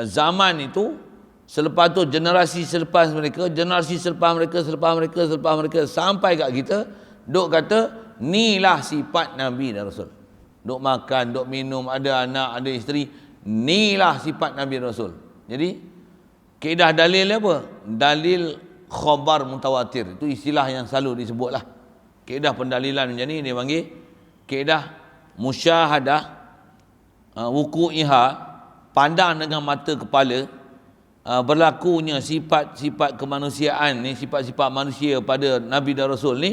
zaman itu, selepas tu generasi selepas mereka, generasi selepas mereka, selepas mereka sampai kat kita, duk kata nilah sifat Nabi dan Rasul. Duk makan, duk minum, ada anak, ada isteri, nilah sifat Nabi dan Rasul. Jadi kaedah dalil apa? Dalil khabar mutawatir. Itu istilah yang selalu disebutlah. Kaedah pendalilan macam ni dia panggil kaedah musyahadah wuqu'iha, pandang dengan mata kepala berlakunya sifat-sifat kemanusiaan ni, sifat-sifat manusia pada Nabi dan Rasul ni,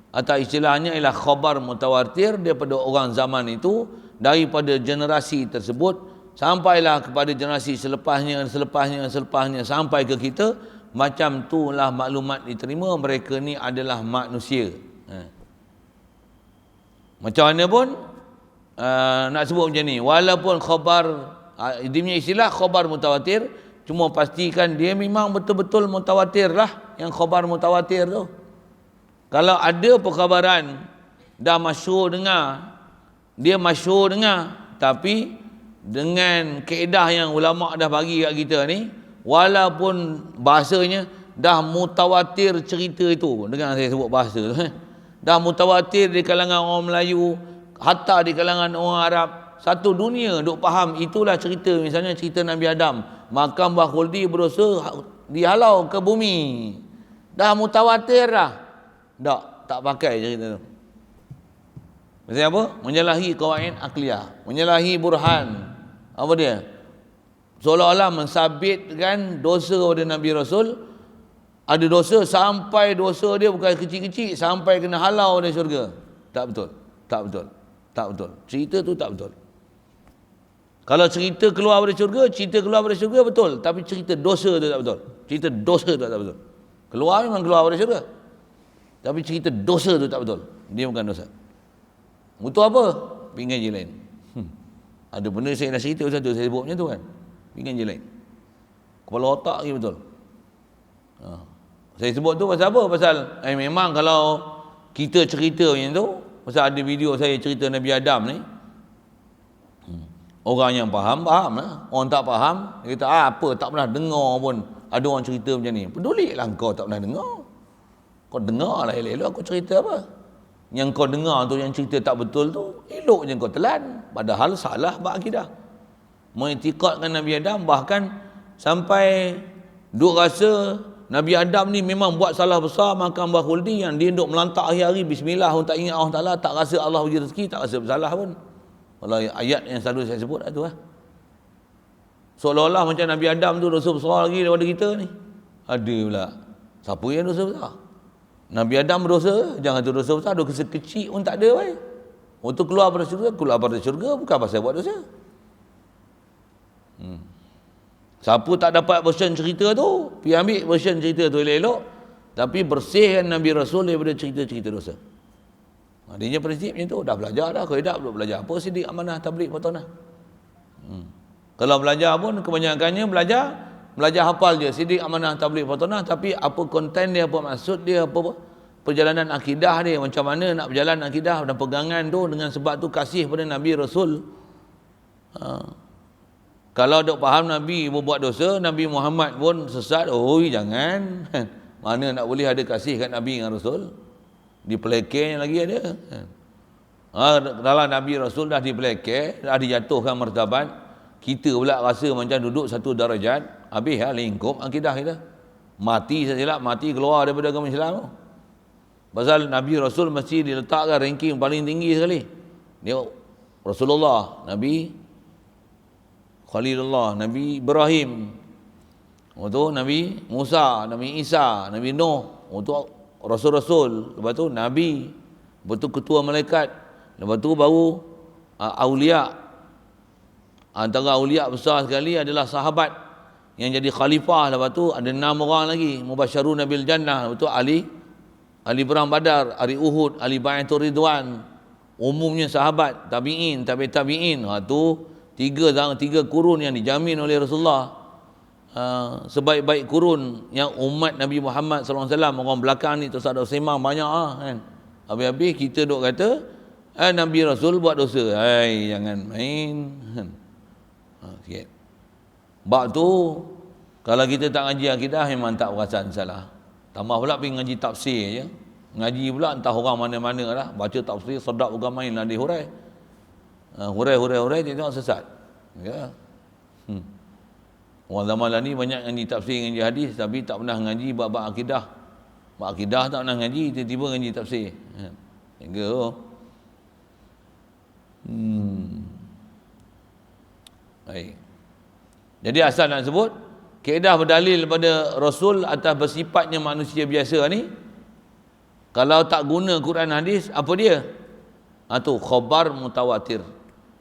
atau istilahnya ialah khabar mutawatir daripada orang zaman itu, daripada generasi tersebut sampailah kepada generasi selepasnya sampai ke kita. Macam itulah maklumat diterima mereka ni adalah manusia. Macam mana pun nak sebut macam ni, walaupun khabar dia punya istilah khabar mutawatir, cuma pastikan dia memang betul-betul mutawatir lah, yang khabar mutawatir tu. Kalau ada perkhabaran dah masyhur dengar, dia masyhur dengar, tapi dengan kaedah yang ulama' dah bagi kat kita ni, walaupun bahasanya dah mutawatir cerita itu, dengan saya sebut bahasa tu, dah mutawatir di kalangan orang Melayu, hatta di kalangan orang Arab, satu dunia duk faham itulah cerita. Misalnya cerita Nabi Adam, makam Mbah Khuldi berdosa dihalau ke bumi, dah mutawatir dah. Tak pakai cerita tu. Maksudnya apa? Menyalahi qawaid akliyah, menyalahi burhan. Apa dia? Seolah-olah mensabitkan dosa pada Nabi Rasul. Ada dosa sampai dosa dia bukan kecil-kecil, sampai kena halau dari syurga. Tak betul. Tak betul. Tak betul. Cerita tu tak betul. Kalau cerita keluar dari syurga, cerita keluar dari syurga betul. Tapi cerita dosa tu tak betul. Cerita dosa tu tak betul. Keluar memang keluar dari syurga, tapi cerita dosa tu tak betul. Dia bukan dosa. Untuk apa? Pinggan je lain. Ada benda saya nak cerita satu, saya sebut macam tu kan. Pinggan je lain. Kepala otak lagi betul. Saya sebut tu pasal apa? Pasal memang kalau kita cerita macam tu, pasal ada video saya cerita Nabi Adam ni, orang yang faham lah. Orang tak faham, dia kata apa, tak pernah dengar pun ada orang cerita macam ni. Peduli lah kau tak pernah dengar. Kau dengar lah elok-elok aku cerita apa. Yang kau dengar tu, yang cerita tak betul tu, elok je kau telan. Padahal salah berakidah. Mengiktikadkan Nabi Adam, bahkan sampai duk rasa Nabi Adam ni memang buat salah besar, makan Mbah Khuldi, yang dia duk melantak hari-hari bismillah, orang tak ingat Allah Ta'ala, tak rasa Allah bagi rezeki, tak rasa bersalah pun. Kalau ayat yang selalu saya sebut tu lah. Seolah-olah macam Nabi Adam tu dosa besar lagi daripada kita ni. Ada pula. Siapa yang dosa besar? Nabi Adam berdosa, jangan tu dosa besar, dosa kecil pun tak ada. Untuk keluar pada syurga bukan pasal buat dosa. Siapa tak dapat version cerita tu, pergi ambil version cerita tu elok-elok, tapi bersihkan Nabi Rasul daripada cerita-cerita dosa. Dia prinsip macam tu. Dah belajar dah, kalau tak belum belajar apa sidik amanah tabligh fatonah. Kalau belajar pun kebanyakannya belajar hafal je sidik amanah tabligh fatonah, tapi apa konten dia, apa maksud dia, apa perjalanan akidah dia, macam mana nak berjalan akidah dan pegangan tu, dengan sebab tu kasih pada Nabi Rasul. Kalau dok faham Nabi buat dosa, Nabi Muhammad pun sesat, jangan. Mana nak boleh ada kasih kat Nabi dengan Rasul? Dipelekeh lagi ada. Kalau Nabi Rasul dah dipelekeh, dah dijatuhkan martabat, kita pula rasa macam duduk satu darajat, habis lingkup akidah kita. Mati sajalah, mati keluar daripada agama Islam tu. Pasal Nabi Rasul mesti diletakkan ranking paling tinggi sekali. Dia Rasulullah, Nabi Khalilullah, Nabi Ibrahim, untuk Nabi Musa, Nabi Isa, Nabi Nuh, untuk Rasul-Rasul, lepas tu Nabi, lepas tu ketua malaikat, lepas tu baru awliya. Antara awliya besar sekali adalah sahabat yang jadi khalifah. Lepas tu ada 6 orang lagi, mubasyarun bil jannah. Lepas tu Ali perang Badar, Ali Uhud, Ali Bai'atur Ridwan. Umumnya sahabat, tabi'in, tabi'in. Tu tiga kurun yang dijamin oleh Rasulullah. Sebaik-baik kurun yang umat Nabi Muhammad SAW. Orang belakang ni terus ada semang banyak kan. Habis-habis kita duk kata Nabi Rasul buat dosa. Hai, jangan main. Sikit. Bab tu kalau kita tak ngaji akidah memang tak perasan salah. Tambah pula pergi ngaji tafsir je. Ngaji pula entah orang mana-mana lah. Baca tafsir sedap bukan main lah dihurai. Hurai tengok sesat. Ya. Orang zaman lah ni banyak ngaji tafsir, ngaji hadis tapi tak pernah ngaji bab-bab akidah. Bab akidah tak pernah ngaji, tiba-tiba ngaji tafsir. Hingga baik. Jadi asal nak sebut kaedah berdalil pada Rasul atas bersifatnya manusia biasa ni, kalau tak guna Quran hadis, apa dia? Tu khabar mutawatir.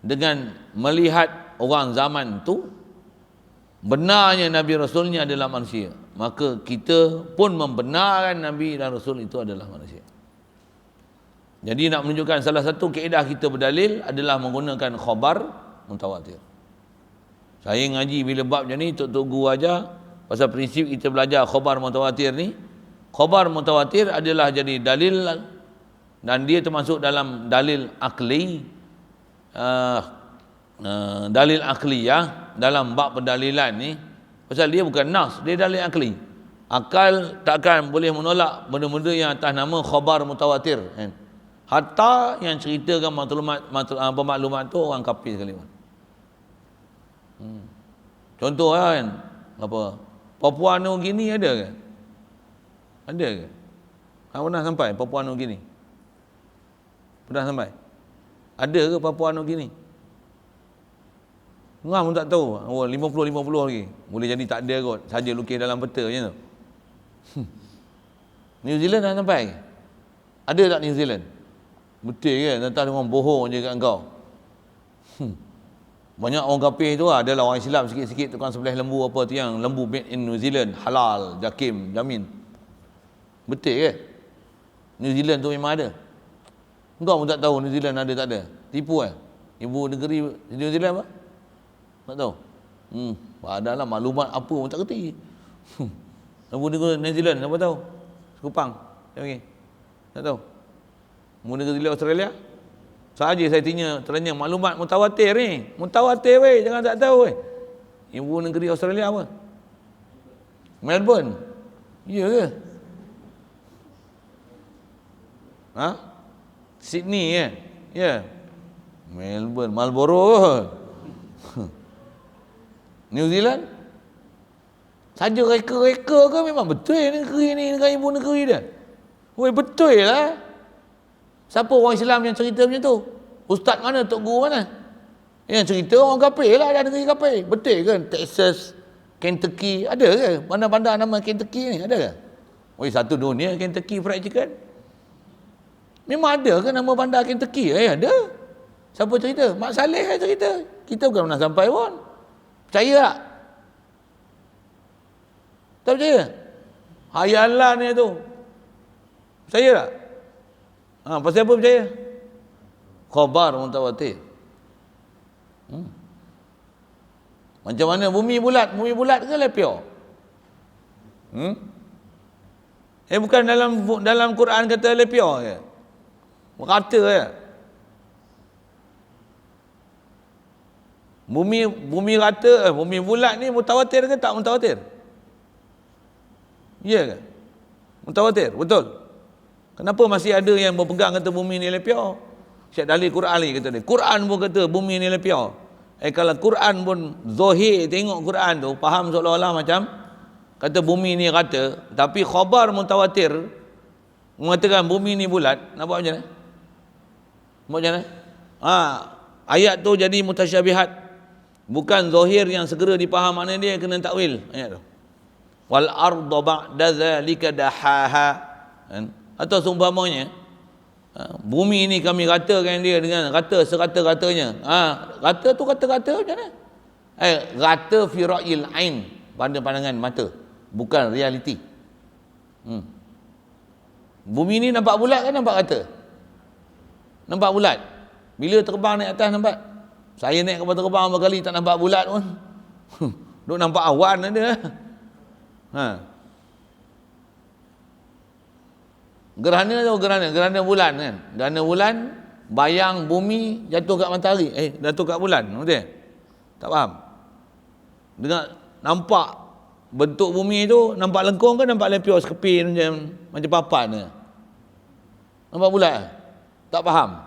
Dengan melihat orang zaman tu benarnya Nabi Rasulnya adalah manusia, maka kita pun membenarkan Nabi dan Rasul itu adalah manusia. Jadi nak menunjukkan salah satu kaedah kita berdalil adalah menggunakan khabar mutawatir. Saya ngaji bila bab macam ni, Tok Guru ajar pasal prinsip kita belajar khabar mutawatir ni. Khabar mutawatir adalah jadi dalil dan dia termasuk dalam dalil akli. Dalil akliyah dalam bab pendalilan ni, pasal dia bukan nas, dia dalil akli. Akal takkan boleh menolak benda-benda yang atas nama khabar mutawatir kan? Hatta yang ceritakan maklumat tu orang kafir sekali pun. Contoh kan, apa Papua New Guinea ada ke? Ada ke? Pernah sampai Papua New Guinea? Pernah sampai? Ada ke Papua New Guinea? Ngam pun tak tahu. 50-50 lagi. Boleh jadi tak ada kot. Saja lukis dalam peta macam tu. New Zealand dah sampai? Ada tak New Zealand? Betul ke? Tentang orang bohong je kat engkau. Banyak orang kafir tu adalah orang Islam sikit-sikit tukang sebelah lembu apa tu yang lembu made in New Zealand, halal, jakim, jamin. Betul ke? New Zealand tu memang ada. Engkau pun tak tahu New Zealand ada tak ada. Tipu Ibu negeri New Zealand apa? Tak tahu. Adalah maklumat apa pun tak kerti. Lembu negeri New Zealand siapa tahu? Sekupang. Okay. Tak tahu. Lembu negeri Australia? Saja saya tanya maklumat mutawatir ni. Mutawatir weh, jangan tak tahu weh. Ibu negeri Australia apa? Melbourne. Ya ke? Sydney ya? Ya. Melbourne, Marlborough. New Zealand? Saja reka-reka ke memang betul negeri ni dengan ibu negeri dia? Weh betul lah. Siapa orang Islam yang cerita macam tu? Ustaz mana? Tok Guru mana? Yang cerita orang kafir lah, ada negeri kafir. Betul kan? Texas, Kentucky, ada ke? Bandar-bandar nama Kentucky ni, ada ke? Weh, satu dunia Kentucky Fried Chicken. Memang ada ke nama bandar Kentucky? Ada. Siapa cerita? Mak Saleh yang cerita. Kita bukan pernah sampai pun. Percaya tak? Tak percaya? Hayalan ni tu. Percaya tak? Pasal apa percaya? Khabar mutawatir. Macam mana bumi bulat? Bumi bulat ke lepiau? Bukan dalam Quran kata lepiau ke? Merata ke? Bumi rata, bumi bulat ni mutawatir ke tak mutawatir? Ya ke? Mutawatir, betul. Kenapa masih ada yang berpegang kata bumi ni lepiau? Syekh dalil Quran ni kata dia. Quran pun kata bumi ni lepiau. Kalau Quran pun zahir tengok Quran tu, faham seolah-olah macam kata bumi ni rata, tapi khabar mutawatir mengatakan bumi ni bulat, nak buat macam mana? Buat macam mana? Ayat tu jadi mutasyabihat. Bukan zahir yang segera dipaham makna dia, kena takwil ayat tu. Wal arda ba'da zalika dahaha. Atau seumpamanya, bumi ni kami ratakan dia dengan rata serata-ratanya. Rata tu kata-kata macam mana? Rata fi ra'il ain, pada pandangan mata, bukan realiti. Bumi ni nampak bulat kan, nampak rata? Nampak bulat. Bila terbang naik atas nampak. Saya naik kapal terbang berapa kali tak nampak bulat pun. Duk nampak awan ada. Gerhana bulan kan. Gerhana bulan bayang bumi jatuh kat matahari. Jatuh kat bulan. Betul? Tak faham. Dengar nampak bentuk bumi tu nampak lengkung ke nampak lepios kepin macam papan ke? Nampak bulat? Tak faham.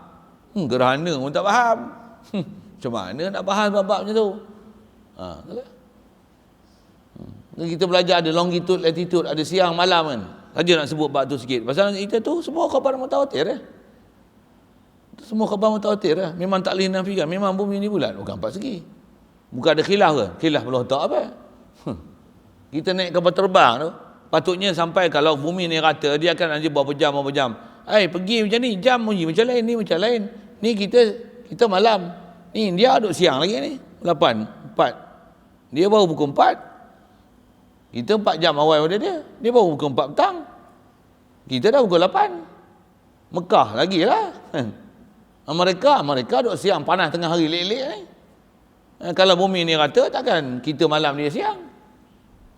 Gerhana pun tak faham. Macam mana nak faham bab macam tu? Kita belajar ada longitude, latitude, ada siang malam kan. Saja nak sebut bab tu sikit. Pasal kita tu semua khabar mutawatir Semua khabar mutawatir Memang tak boleh nafikan. Memang bumi ni bulat. Bukan 4 segi. Bukan ada khilaf ke? Khilaf belum tak apa. Kita naik kapal terbang tu, patutnya sampai kalau bumi ni rata, dia akan nanti berapa jam. Pergi macam ni, jam macam lain, ni macam lain. Ni kita malam. Ni dia duduk siang lagi ni. 4. Dia baru pukul 4. Kita 4 jam awal pada dia. Dia baru pukul 4 petang. Kita dah pukul 8. Mekah lagi lah. Mereka duduk siang, panas tengah hari lelek ni. Kalau bumi ni rata, takkan kita malam dia siang.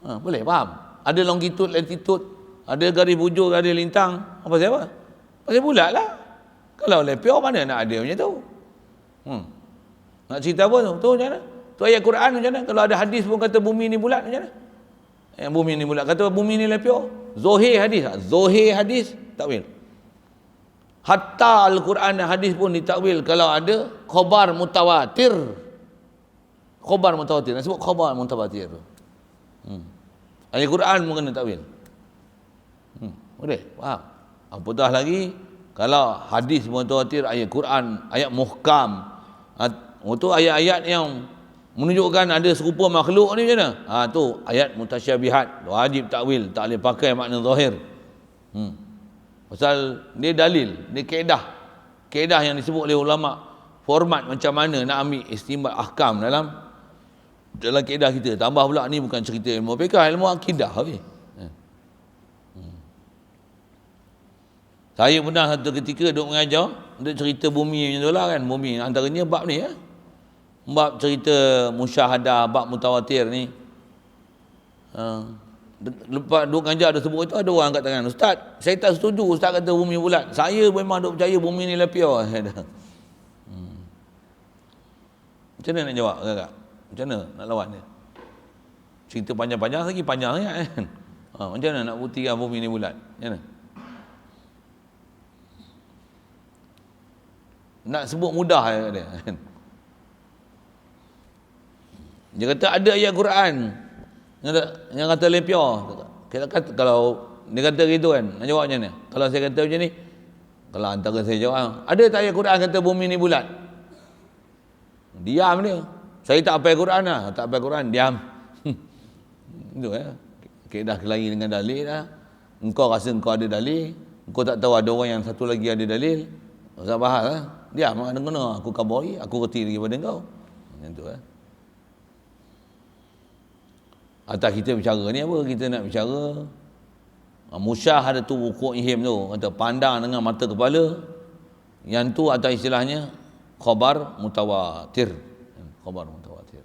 Boleh faham? Ada longitude, latitude, ada garis bujur, ada lintang. Apa siapa? Pasal bulat lah. Kalau lepior mana nak ada macam tu? Nak cerita apa tu? Tu macam mana? Tu ayat Quran macam mana? Kalau ada hadis pun kata bumi ni bulat macam mana? Bumi ni bulat. Kata bumi ni lepior. Zohir hadis takwil. Hatta Al-Quran dan hadis pun ditakwil kalau ada khabar mutawatir. Nak sebut khabar mutawatir tu. Ayat Quran pun kena takwil. Boleh? Faham? Apatah lagi kalau hadis mutawatir, ayat Quran, ayat muhkam. Itu ayat-ayat yang menunjukkan ada serupa makhluk ni macam mana? Tu ayat mutasyabihat, wajib takwil, tak boleh pakai makna zahir. Pasal dia dalil, dia kaedah yang disebut oleh ulama, format macam mana nak ambil istinbat ahkam dalam kaedah kita. Tambah pula ni bukan cerita ilmu fiqh, ilmu akidah. Saya pernah satu ketika duk mengajar, duk cerita bumi macam tu lah kan. Bumi antaranya bab ni bab cerita musyahadah, bab mutawatir ni. Lepas duk mengajar ada sebut itu, ada orang kat tangan, Ustaz, saya tak setuju Ustaz kata bumi bulat. Saya memang duk percaya bumi ni lepior. Macam mana nak jawab kakak? Macam mana nak lawan dia? Cerita panjang-panjang lagi panjang kan. Macam mana nak buktikan bumi ni bulat? Macam mana? Nak sebut mudah dia. Dia kata ada ayat Quran yang kata lepior. Kita kata, kalau dia kata gitu kan, nak jawab macam mana? Kalau saya kata macam ni, kalau antara saya jawab, ada tak ayat Quran kata bumi ni bulat? Diam dia. Saya tak hafal Quran lah. Tak hafal Quran, diam. Itu kaedah kelahi dengan dalil lah. Engkau rasa engkau ada dalil, engkau tak tahu ada orang yang satu lagi ada dalil, tak usah bahas lah. Diam, kena aku kabari, aku reti daripada engkau. Macam tu Atas kita bicara ni apa? Kita nak bicara musyahadatu wuqu'ihim tu. Kata pandang dengan mata kepala. Yang tu atas istilahnya khabar mutawatir. Khabar mutawatir.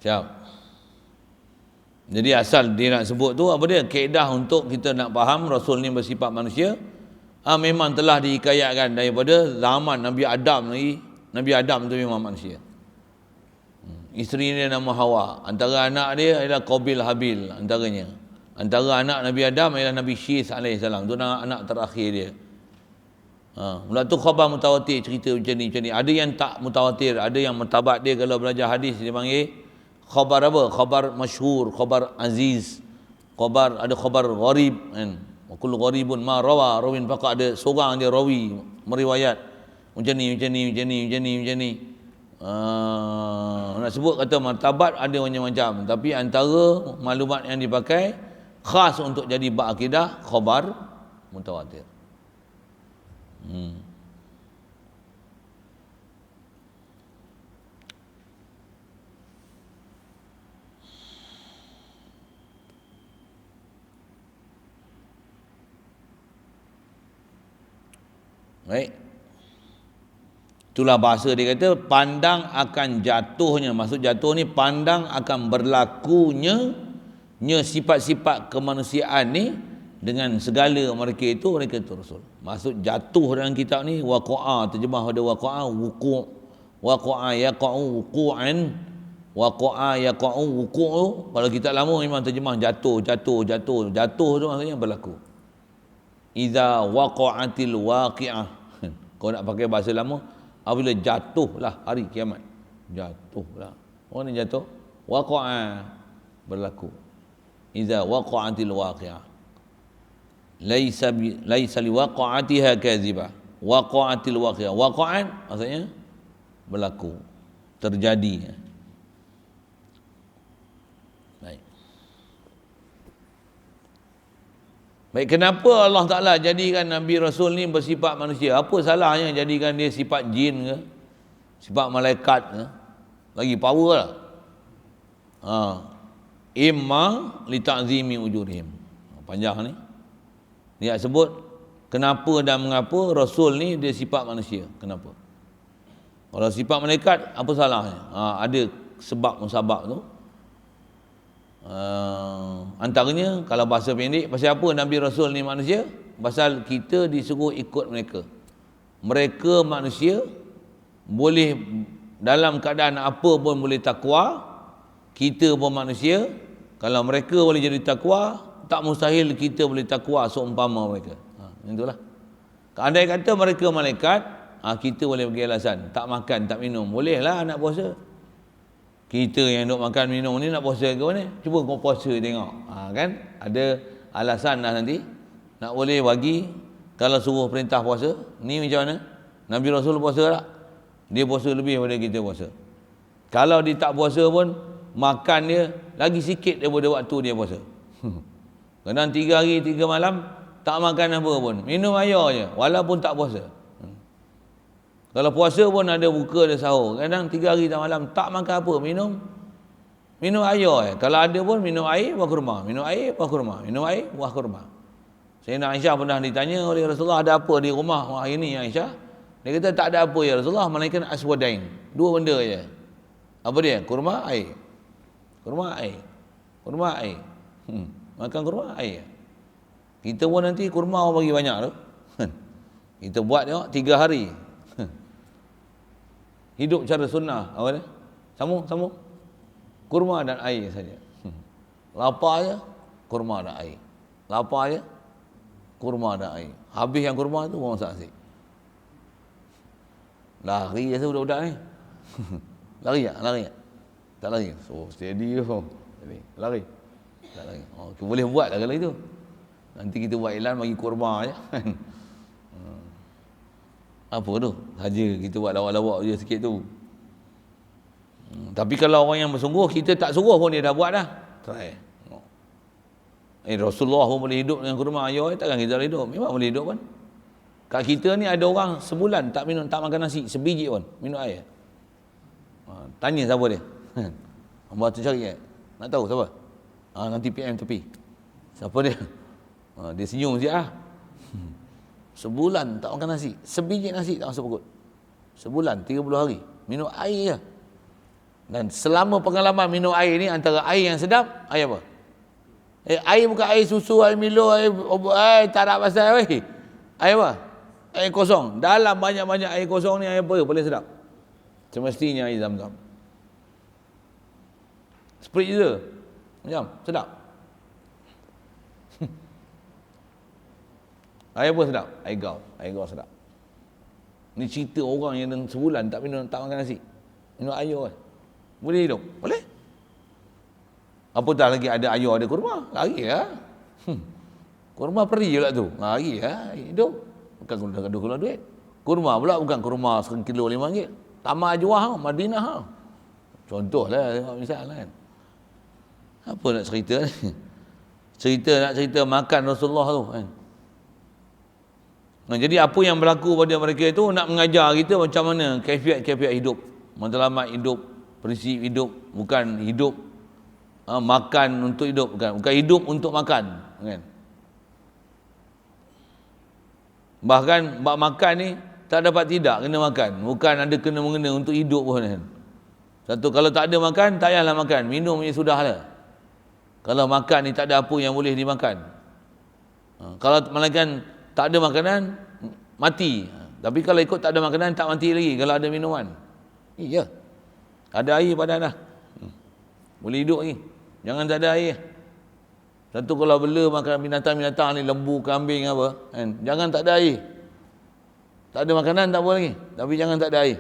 Siap. Jadi asal dia nak sebut tu apa dia? Kaedah untuk kita nak faham Rasul ni bersifat manusia. Memang telah dihikayatkan daripada zaman Nabi Adam lagi. Nabi Adam tu memang manusia. Isteri dia nama Hawa. Antara anak dia adalah Qabil Habil antaranya. Antara anak Nabi Adam ialah Nabi Syis alaihissalam. Tu anak terakhir dia. Mula tu khabar mutawatir cerita macam ni. Ada yang tak mutawatir, ada yang martabat dia kalau belajar hadis dia panggil khabar apa? Khabar masyhur, khabar aziz, ada khabar gharib kan. Wa kullu gharibun ma rawa, rawin faqat, ada seorang dia rawi meriwayat macam ni. Nak sebut kata martabat ada macam-macam, tapi antara maklumat yang dipakai khas untuk jadi bab akidah khabar mutawatir. Baik. Itulah bahasa dia kata pandang akan jatuhnya. Maksud jatuh ni pandang akan berlakunya sifat-sifat kemanusiaan ni dengan segala mereka itu Rasul. Maksud jatuh dalam kitab ni waqa'a, terjemah ada waqa'a, wuqu', waqa'a yaqa'u wuqu'an, waqa'a yaqa'u wuqu'u. Kalau kitab lama memang terjemah jatuh tu maksudnya berlaku. Iza waqa'atil waqi'ah. Kau nak pakai bahasa lama, apabila jatuhlah hari kiamat. Jatuhlah. Orang ni jatuh, waqa'a berlaku. Iza waqa'atil waqi'ah. Laisa liwaqa'atiha kadhibah. Waqa'atil waqi'ah. Waqa'an maksudnya berlaku, terjadi. Baik, kenapa Allah Ta'ala jadikan Nabi Rasul ni bersifat manusia? Apa salahnya jadikan dia sifat jin ke? Sifat malaikat ke? Lagi power lah. Imma li ta'zimi ujurihim. Panjang ni. Dia sebut kenapa dan mengapa Rasul ni dia sifat manusia. Kenapa? Kalau sifat malaikat, apa salahnya? Ada sebab musabab tu. Antaranya kalau bahasa pendek, pasal apa Nabi Rasul ni manusia? Pasal kita disuruh ikut mereka manusia, boleh dalam keadaan apa pun boleh takwa. Kita pun manusia, kalau mereka boleh jadi takwa, tak mustahil kita boleh takwa seumpama mereka. Itulah. Andai kata mereka malaikat, kita boleh bagi alasan, tak makan tak minum, bolehlah nak puasa. Kita yang duk makan minum ni nak puasa ke mana? Cuba kau puasa tengok. Kan? Ada alasan dah nanti. Nak boleh bagi kalau suruh perintah puasa. Ni macam mana? Nabi Rasul puasa tak? Dia puasa lebih daripada kita puasa. Kalau dia tak puasa pun, makan dia lagi sikit daripada waktu dia puasa. Kadang 3 hari 3 malam tak makan apa pun. Minum air je walaupun tak puasa. Kalau puasa pun ada buka, ada sahur. Kadang 3 hari 3 malam tak makan apa, minum air je. Kalau ada pun minum air buah kurma, minum air buah kurma, minum air buah kurma. Sayyidina Aisyah pernah ditanya oleh Rasulullah, ada apa di rumah hari ini Aisyah? Dia kata tak ada apa ya Rasulullah, melainkan aswadain. 2 benda je. Apa dia? Kurma, air. Kurma, air. Kurma, air. Makan kurma, air. Kita pun nanti kurma orang bagi banyak tu. Kita buat tengok 3 hari. Hidup cara sunnah. Apa dia? Sambung. Kurma dan air saja. Lapar je, kurma dan air. Lapar je, kurma dan air. Habis yang kurma tu orang masak nasi. Lari je budak-budak ni. Lari tak? Tak lari. So steady tu. Lari. Tak lari. Boleh buat lah kalau itu. Nanti kita buat iklan bagi kurma je. Apa tu? Saja kita buat lawak-lawak je sikit tu. Tapi kalau orang yang bersungguh, kita tak suruh pun dia dah buat dah. Try. Rasulullah pun boleh hidup dengan kurma air, takkan kita boleh hidup? Memang boleh hidup kan? Kat kita ni ada orang sebulan tak makan nasi sebiji pun, minum air. Tanya siapa dia? Hamba tu cari nak tahu siapa? Nanti PM tepi. Siapa dia? Dia senyum sikit ah. Sebulan tak makan nasi, sebiji nasi tak masuk perut. Sebulan 30 hari minum air je. Dan selama pengalaman minum air ni, antara air yang sedap, air apa? Air bukan air susu, air Milo, air tak ada pasal weh. Air apa? Air kosong. Dalam banyak-banyak air kosong ni, air apa boleh sedap? Semestinya air Zam-Zam. Spritzer macam sedap. Air apa sedap? Air gau sedap. Ni cerita orang yang dalam sebulan tak makan nasi. Minum air kan. Boleh hidup? Boleh. Apatah lagi ada air, ada kurma. Lari lah. Kurma peri pula tu. Lari lah. Hidup. Bukan guna duit. Kurma pula bukan kurma sekilo RM5. Tamak Ajwah, Madinah. Contohlah, tengok misal kan. Apa nak cerita ni? Nak cerita makan Rasulullah tu kan. Nah, jadi apa yang berlaku pada mereka itu nak mengajar kita macam mana kaifiat hidup, matlamat hidup, prinsip hidup, bukan hidup makan untuk hidup, bukan hidup untuk makan kan. Bahkan bab makan ni tak dapat tidak kena makan, bukan ada kena mengena untuk hidup pun kan. Satu, kalau tak ada makan tak payahlah makan, minum je sudahlah. Kalau makan ni tak ada apa yang boleh dimakan. Kalau malaikat tak ada makanan, mati. Tapi kalau ikut tak ada makanan, tak mati lagi kalau ada minuman. Iya. Ada air pada dah. Boleh hidup lagi. Jangan tak ada air. Satu, kalau bela makan binatang-binatang ni, lembu, kambing apa, kan? Jangan tak ada air. Tak ada makanan tak boleh lagi. Tapi jangan tak ada air.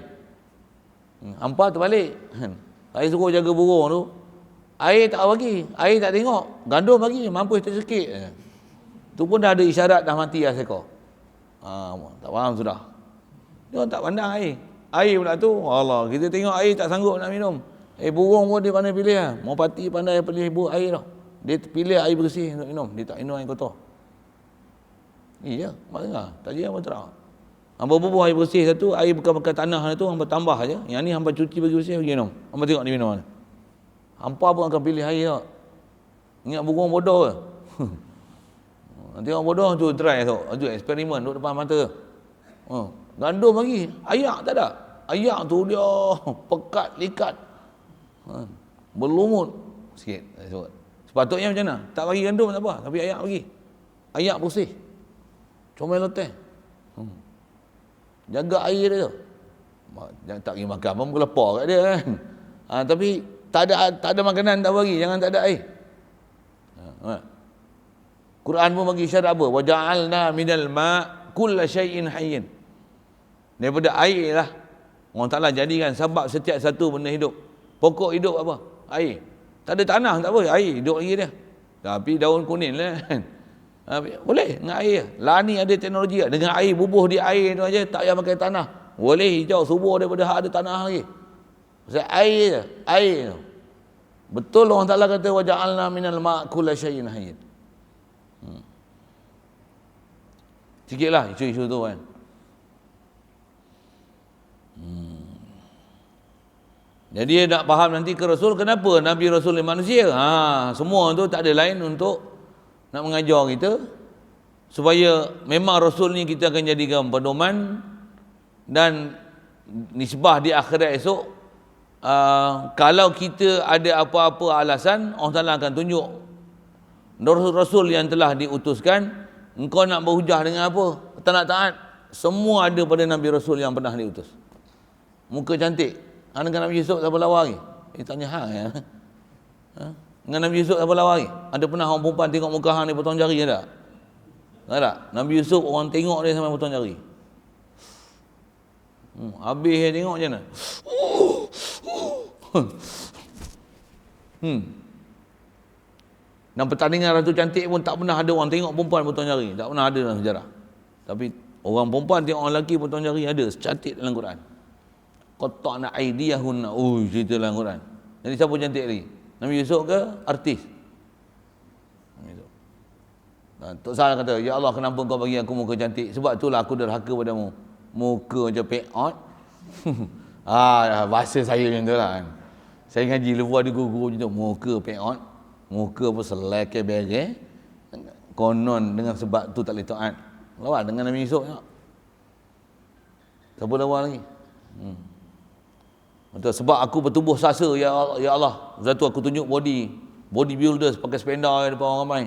Hampa terbalik. Saya suruh jaga burung tu. Air tak bagi. Air tak tengok. Gandum bagi. Mampus tersikit. Tu pun dah ada isyarat dah mati lah seekor. Tak faham sudah. Dia tak pandang air. Air pula tu, Allah, kita tengok air tak sanggup nak minum. Burung pun dia pandai pilih lah. Mau pati pandai pilih air tau. Dia pilih air bersih untuk minum. Dia tak minum air kotor. Iya, mak dengar. Tak je apa terang. Hamba bubuh air bersih satu, air bekas-bekas tanah tu hamba tambah aja. Yang ni hamba cuci bagi bersih bagi minum. Hamba tengok dia minum mana. Hampa pun akan pilih air tak. Ingat burung bodoh ke? Tengok bodoh tu try tu. Tu eksperimen duduk depan mata. Gandum lagi. Ayak tak ada. Ayak tu dia pekat likat. Berlumut sikit. Sepatutnya macam mana? Tak bagi gandum tak apa, tapi ayak bagi. Ayak bersih. Comel loteh. Jaga air dia tu. Jangan tak pergi makan pun kelepar kat dia kan. Tapi tak ada makanan tak bagi, jangan tak ada air. Quran pun bagi syarat apa? Wa ja'alna minal ma' kulla syai'in hayyin. Daripada air lah Allah Ta'ala jadikan sebab setiap satu benda hidup. Pokok hidup apa? Air. Tak ada tanah tak apa, air hidup lagi dia. Tapi daun kuning lah kan. Boleh dengan air. Lah ni ada teknologi lah. Dengan air, bubuh di air tu aja, tak payah pakai tanah. Boleh hijau subur daripada ada tanah lagi. Pasal air je, air tu. Betul Allah Ta'ala kata wa ja'alna minal ma' kulla syai'in hayyin. Sikitlah isu-isu tu kan. Jadi nak faham nanti ke Rasul, kenapa Nabi Rasul ni manusia? Semua tu tak ada lain untuk nak mengajar kita supaya memang Rasul ni kita akan jadikan pedoman, dan nisbah di akhirat esok, kalau kita ada apa-apa alasan, Allah Ta'ala akan tunjuk Rasul yang telah diutuskan. Engkau nak berhujah dengan apa? Tak nak taat, semua ada pada Nabi Rasul yang pernah diutus. Muka cantik, dengan Nabi Yusuf siapa lawa lagi? Tanya hang ya. Dengan Nabi Yusuf siapa lawa lagi? Ada pernah orang perempuan tengok muka hang ni potong jari ada? Tak ada. Nabi Yusuf orang tengok dia sampai potong jari. Habis dia tengok macam mana? Dan pertandingan Ratu Cantik pun tak pernah ada orang tengok perempuan potong jari. Tak pernah ada dalam sejarah. Tapi orang perempuan tengok orang lelaki potong jari ada. Secantik dalam Quran. Qatta'na aydiyahunna. Cerita dalam Quran. Jadi siapa cantik lagi? Nabi Yusuf ke artis? Tok Sal kata, ya Allah, kenapa kau bagi aku muka cantik? Sebab itulah aku derhaka padamu. Muka macam peot. Bahasa saya macam tu lah kan. Saya ngaji lepas ada guru-guru macam tu. Muka peot. Muka pun selai bere. Konon dengan sebab tu tak boleh taat. Lawan dengan Nabi Yusuf tengok. Siapa lawan lagi? Betul, sebab aku bertubuh sasa ya Allah. Sebab tu aku tunjuk bodybuilders pakai spender depan orang ramai.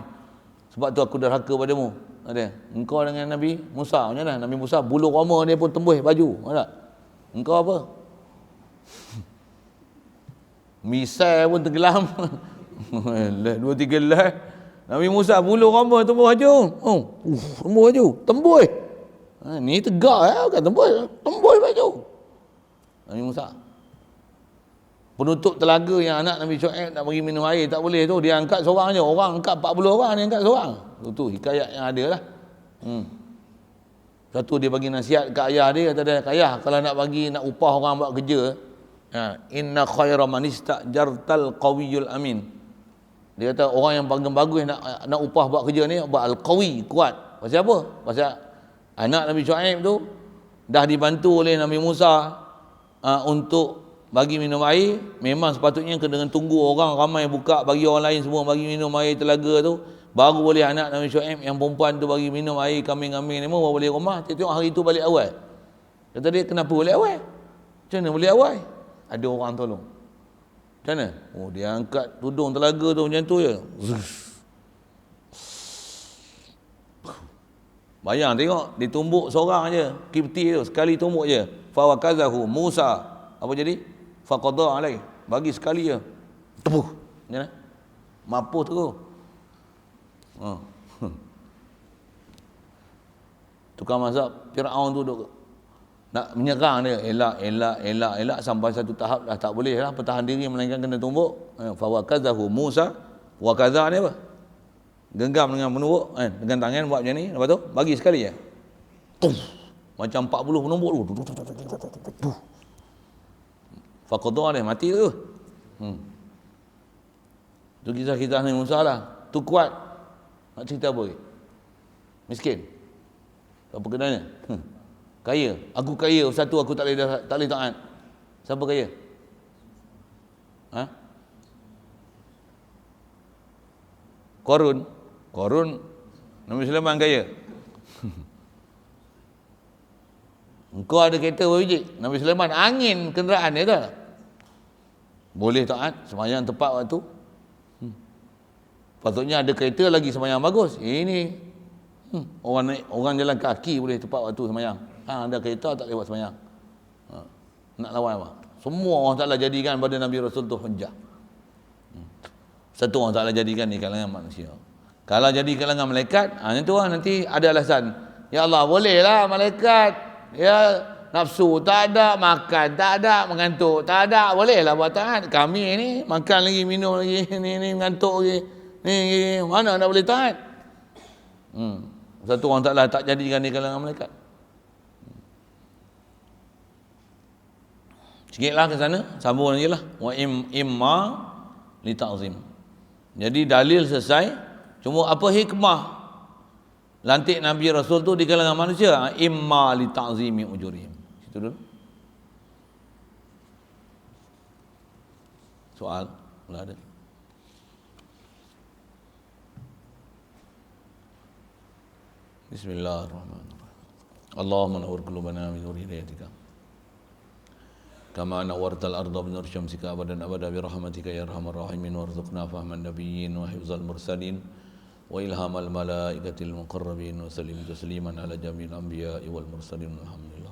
Sebab tu aku derhaka padamu. Ada. Engkau dengan Nabi Musa macam mana? Nabi Musa bulu roma dia pun tembus baju. Ada. Engkau apa? Misai pun tenggelam. 2-3 lah. Nabi Musa bulu roma tembus baju. Tembus baju. Tembus. Ni tegak kan tembus baju. Nabi Musa. Penutup telaga yang anak Nabi Shu'aib nak bagi minum air tak boleh tu, dia angkat seorang je. Orang angkat 40 orang, dia angkat seorang. Tu hikayat yang ada lah. Satu dia bagi nasihat ke ayah dia, kata dia, ayah kalau nak bagi, nak upah orang buat kerja, inna khaira man istajartal qawiyul amin. Dia kata orang yang paling bagus nak upah buat kerja ni, buat al-qawi, kuat. Pasal apa? Pasal anak Nabi Shu'aib tu dah dibantu oleh Nabi Musa untuk bagi minum air. Memang sepatutnya kena tunggu orang ramai buka, bagi orang lain semua bagi minum air telaga tu, baru boleh anak Nabi Shu'aib yang perempuan tu bagi minum air kambing-kambing ni, baru boleh rumah. Tengok hari tu balik awal. Kata dia, kenapa balik awal? Macam mana boleh awal? Ada orang tolong. Macam mana? Oh, dia angkat tudung telaga tu macam tu je. Bayang tengok, ditumbuk seorang je, Kipti tu, sekali tumbuk je. Fawakazahu Musa. Apa jadi? Faqadha alai. Bagi sekali je. Tepuh. Macam mana? Mampus tu. Tukang mazhab Fir'aun tu duk nak menyerang dia, elak sampai satu tahap dah tak boleh lah pertahan diri, melainkan kena tumbuk. Fawakazahu Musa. Wakaza ni apa? Genggam dengan menumbuk dengan tangan buat macam ni, lepas tu bagi sekali je. Macam 40 menumbuk tu. Faqadha dia mati tu. Tu kisah-kisah Nabi Musa lah. Tu kuat. Nak cerita apa lagi? Miskin. Apa kenanya? Kaya. Aku kaya, satu aku tak boleh taat. Siapa kaya? Korun Nabi Sulaiman kaya. Engkau ada kereta berapa biji? Nabi Sulaiman angin kenderaan dia tak? Boleh taat sembahyang tepat waktu. Patutnya ada kereta lagi sembahyang bagus. Ini orang jalan kaki boleh tepat waktu sembahyang. Ada kereta tak lewat sembahyang. Nak lawan apa? Semua orang Taala jadikan pada Nabi Rasul tu hujjah. Satu orang Taala jadikan di kalangan manusia. Kalau jadi kalangan malaikat, itu lah nanti ada alasan. Ya Allah, bolehlah malaikat. Ya, nafsu tak ada, makan tak ada, mengantuk tak ada, bolehlah buat taat. Kami ni makan lagi, minum lagi, ni mengantuk lagi. Ni mana nak boleh taat? Satu orang Taala tak jadikan di kalangan malaikat. Sikitlah ke sana, sambung lagi lah. Wa imma li ta'zim. Jadi dalil selesai, cuma apa hikmah lantik Nabi Rasul tu di kalangan manusia? Imma li ta'zimi ujurihim. Situ dulu. Soal pula ada. Bismillahirrahmanirrahim. Allahumma nawwir qulubana bi nuri hidayatika. Kama nawwartal arda bi nur syamsika abadan abada bi rahmatika ya arhamar rahimin warzuqna fahman nabiyyin wa hifzal mursalin wa ilhamal malaikatil muqarrabin wa sallim tasliman ala jami'il anbiya'i wal mursalin alhamdulillah.